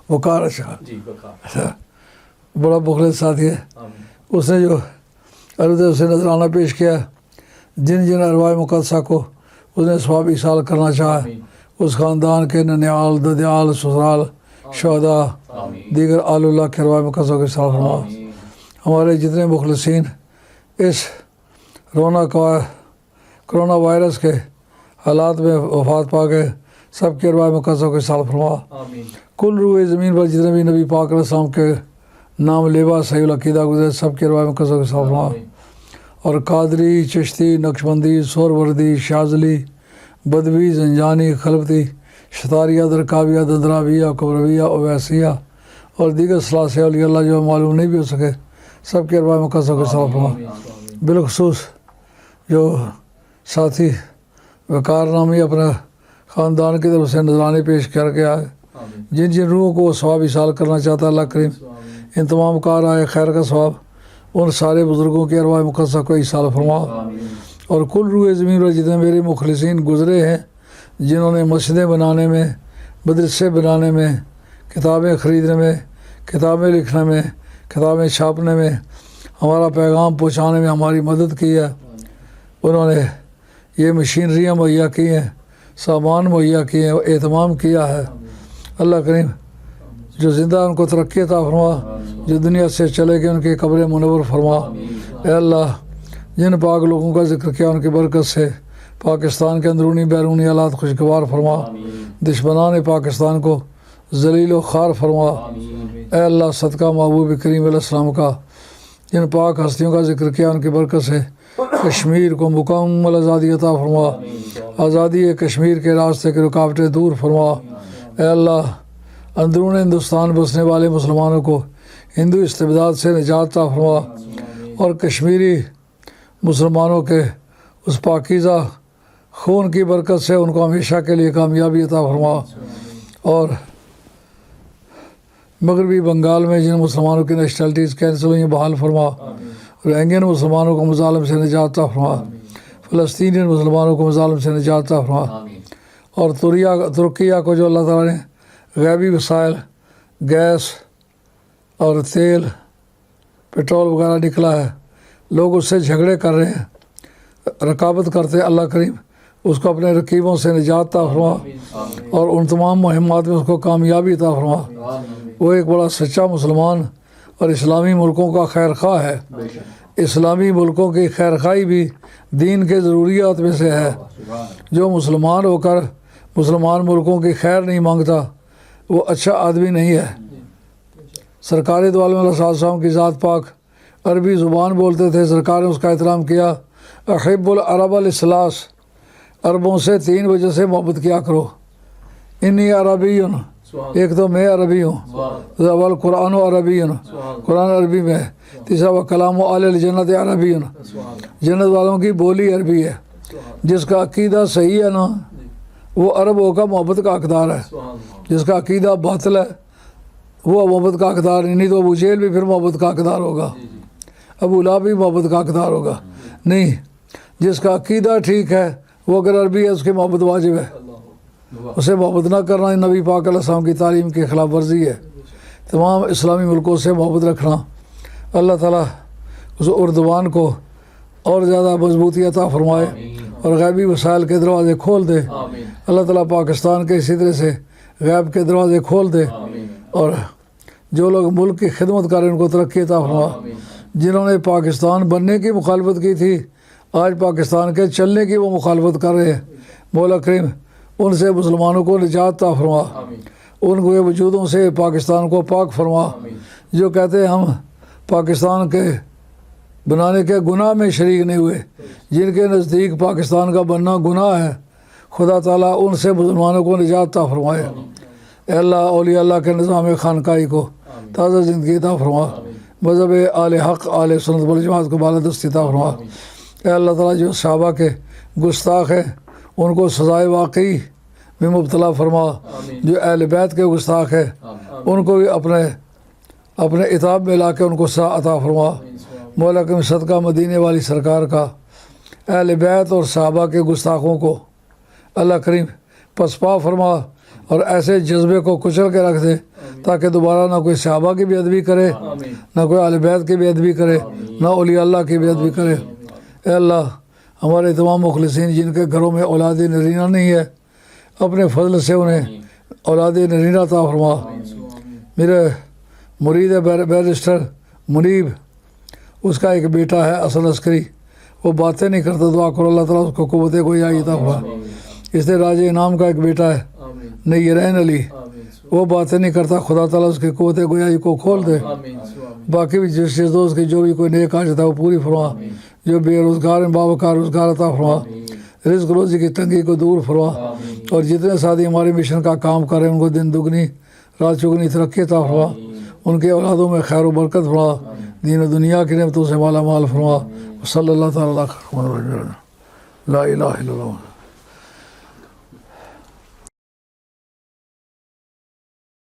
وقار. اچھا، بڑا مخلص ساتھی ہے. اس نے جو البتہ سے نذرانہ پیش کیا جن جن ارواح مقدسہ کو اس نے ثواب ایصال کرنا چاہا اس خاندان کے ننیال ددیال سسرال شہداء دیگر آل اللہ کے ارواح مقدسہ کے ساتھ فرما ہمارے جتنے مخلصین اس کرونا وائرس کے حالات میں وفات پا گئے سب کے ارواح مقدسہ کے ساتھ فرما کل روئے زمین پر جتنے بھی نبی پاک علیہ السلام کے نام لیبا صحیح العقیدہ گزرے سب کے ارواح مقدسہ کے ساتھ فرما اور قادری چشتی نقشبندی سہروردی شاذلی بدوی زنجانی خلوتی شتاریہ درکاویہ دندراویہ قبرویہ اویسیہ اور دیگر ثلاثہ اولیاء اللہ جو معلوم نہیں بھی ہو سکے سب کے ارواح مقدسہ کے ساتھ فرما بالخصوص جو ساتھی وقار نامی اپنے خاندان کی طرف سے نذرانے پیش کر کے آئے جن جن روحوں کو وہ ثواب ایصال کرنا چاہتا ہے اللہ کریم ان تمام کار آئے خیر کا ثواب ان سارے بزرگوں کے ارواح مقدسہ کو ایصال فرما اور کل روئے زمین پر جتنے میرے مخلصین گزرے ہیں جنہوں نے مسجدیں بنانے میں مدرسے بنانے میں کتابیں خریدنے میں کتابیں لکھنے میں کتابیں چھاپنے میں ہمارا پیغام پہنچانے میں ہماری مدد کی ہے انہوں نے یہ مشینریاں مہیا کی ہیں سامان مہیا کیے ہیں اہتمام کیا ہے اللہ کریم جو زندہ ان کو ترقی عطا فرما جو دنیا سے چلے گئے ان کی قبر منور فرما اے اللہ جن پاک لوگوں کا ذکر کیا ان کی برکت سے پاکستان کے اندرونی بیرونی حالات خوشگوار فرما دشمنان پاکستان کو ذلیل و خوار فرما اے اللہ صدقہ محبوب کریم علیہ السلام کا جن پاک ہستیوں کا ذکر کیا ان کی برکت سے کشمیر کو مکمل آزادی عطا فرما آزادی کشمیر کے راستے کی رکاوٹیں دور فرما اے اللہ اندرون ہندوستان بسنے والے مسلمانوں کو ہندو استبداد سے نجات عطا فرما اور کشمیری مسلمانوں کے اس پاکیزہ خون کی برکت سے ان کو ہمیشہ کے لیے کامیابی عطا فرما اور مغربی بنگال میں جن مسلمانوں کی نیشنلٹیز کینسل ہوئی بحال فرما روہنگین مسلمانوں کو مظالم سے نجات عطا فرما فلسطینی مسلمانوں کو مظالم سے نجات عطا فرما اور ترکیہ کو جو اللہ تعالیٰ نے غیبی وسائل گیس اور تیل پٹرول وغیرہ نکلا ہے لوگ اس سے جھگڑے کر رہے ہیں رقابت کرتے ہیں اللہ کریم اس کو اپنے رقیبوں سے نجات عطا فرما اور ان تمام مہمات میں اس کو کامیابی عطا فرما وہ ایک بڑا سچا مسلمان اور اسلامی ملکوں کا خیر خواہ ہے اسلامی ملکوں کی خیر خواہی بھی دین کے ضروریات میں سے ہے جو مسلمان ہو کر مسلمان ملکوں کی خیر نہیں مانگتا وہ اچھا آدمی نہیں ہے سرکار دو عالم علیہ السلام کی ذات پاک عربی زبان بولتے تھے سرکار نے اس کا احترام کیا احب العرب الاثلاث عربوں سے 3 وجہ سے محبت کیا کرو انی عربی ایک تو میں عربی ہوں اول قرآن و عربی قرآن عربی میں تیسرا وہ کلام و آل الجنت عربی جنت والوں کی بولی عربی ہے جس کا عقیدہ صحیح ہے نا وہ عربوں کا محبت کا حقدار ہے جس کا عقیدہ باطل ہے وہ محبت کا حقدار نہیں تو ابو جہل بھی پھر محبت کا حقدار ہوگا ابو لہب بھی محبت کا حقدار ہوگا نہیں جس کا عقیدہ ٹھیک ہے وہ اگر عربی ہے اس کی محبت واجب ہے اسے محبت نہ کرنا نبی پاک علیہ السلام کی تعلیم کی خلاف ورزی ہے تمام اسلامی ملکوں سے محبت رکھنا اللہ تعالیٰ اس اردوان کو اور زیادہ مضبوطی عطا فرمائے اور غیبی وسائل کے دروازے کھول دے اللہ تعالیٰ پاکستان کے اسی طرح سے غیب کے دروازے کھول دے اور جو لوگ ملک کی خدمت کر رہے ہیں ان کو ترقی عطا فرما جنہوں نے پاکستان بننے کی مخالفت کی تھی آج پاکستان کے چلنے کی وہ مخالفت کر رہے ہیں مولا کریم ان سے مسلمانوں کو نجات عطا فرما ان کے وجودوں سے پاکستان کو پاک فرما جو کہتے ہیں ہم پاکستان کے بنانے کے گناہ میں شریک نہیں ہوئے جن کے نزدیک پاکستان کا بننا گناہ ہے خدا تعالیٰ ان سے مسلمانوں کو نجات عطا فرمائے اے اللہ اولیاء اللہ کے نظام خانقاہی کو تازہ زندگی عطا فرما مذہب آل حق آل سنت والجماعت کو بالادستی عطا فرما اے اللہ تعالیٰ جو صحابہ کے گستاخ ہیں ان کو سزائے واقعی میں مبتلا فرما جو اہل بیت کے گستاخ ہیں ان کو بھی اپنے عتاب میں لا کے ان کو سزا عطا فرما مولا کریم صدقہ مدینے والی سرکار کا اہل بیت اور صحابہ کے گستاخوں کو اللہ کریم پسپا فرما اور ایسے جذبے کو کچل کے رکھ دے تاکہ دوبارہ نہ کوئی صحابہ کی بے ادبی کرے، آمین نہ کوئی اہل بیت کی بے ادبی کرے، نہ اولیاء اللہ کی بے ادبی کرے۔ اے اللہ ہمارے تمام مخلصین جن کے گھروں میں اولاد نرینہ نہیں ہے، اپنے فضل سے انہیں اولاد نرینہ عطا فرما۔ میرے مرید بیرسٹر منیب، اس کا ایک بیٹا ہے اصل عسکری، وہ باتیں نہیں کرتا، دعا کرو اللہ تعالیٰ اس کو قوت گویائی عطا فرما۔ اس طرح راج انعام کا ایک بیٹا ہے آمین نیرین علی، آمین وہ باتیں نہیں کرتا، خدا تعالیٰ اس کی قوت گویائی کو کھول دے۔ آمین باقی بھی جس دوست کی جو بھی کوئی نیک حاجت ہے وہ پوری فرما، جو بے روزگار ہیں باوقار روزگار عطا فرما، رزق روزی کی تنگی کو دور فرما، اور جتنے ساتھی ہمارے مشن کا کام کر رہے ہیں ان کو دن دگنی رات چگنی ترقی عطا فرما، ان کے اولادوں میں خیر و برکت فرما، دین و دنیا کی نعمتوں سے مالا مال فرما۔ صلی اللہ تعالیٰ علیہ وسلم۔ لا الہ الا اللہ۔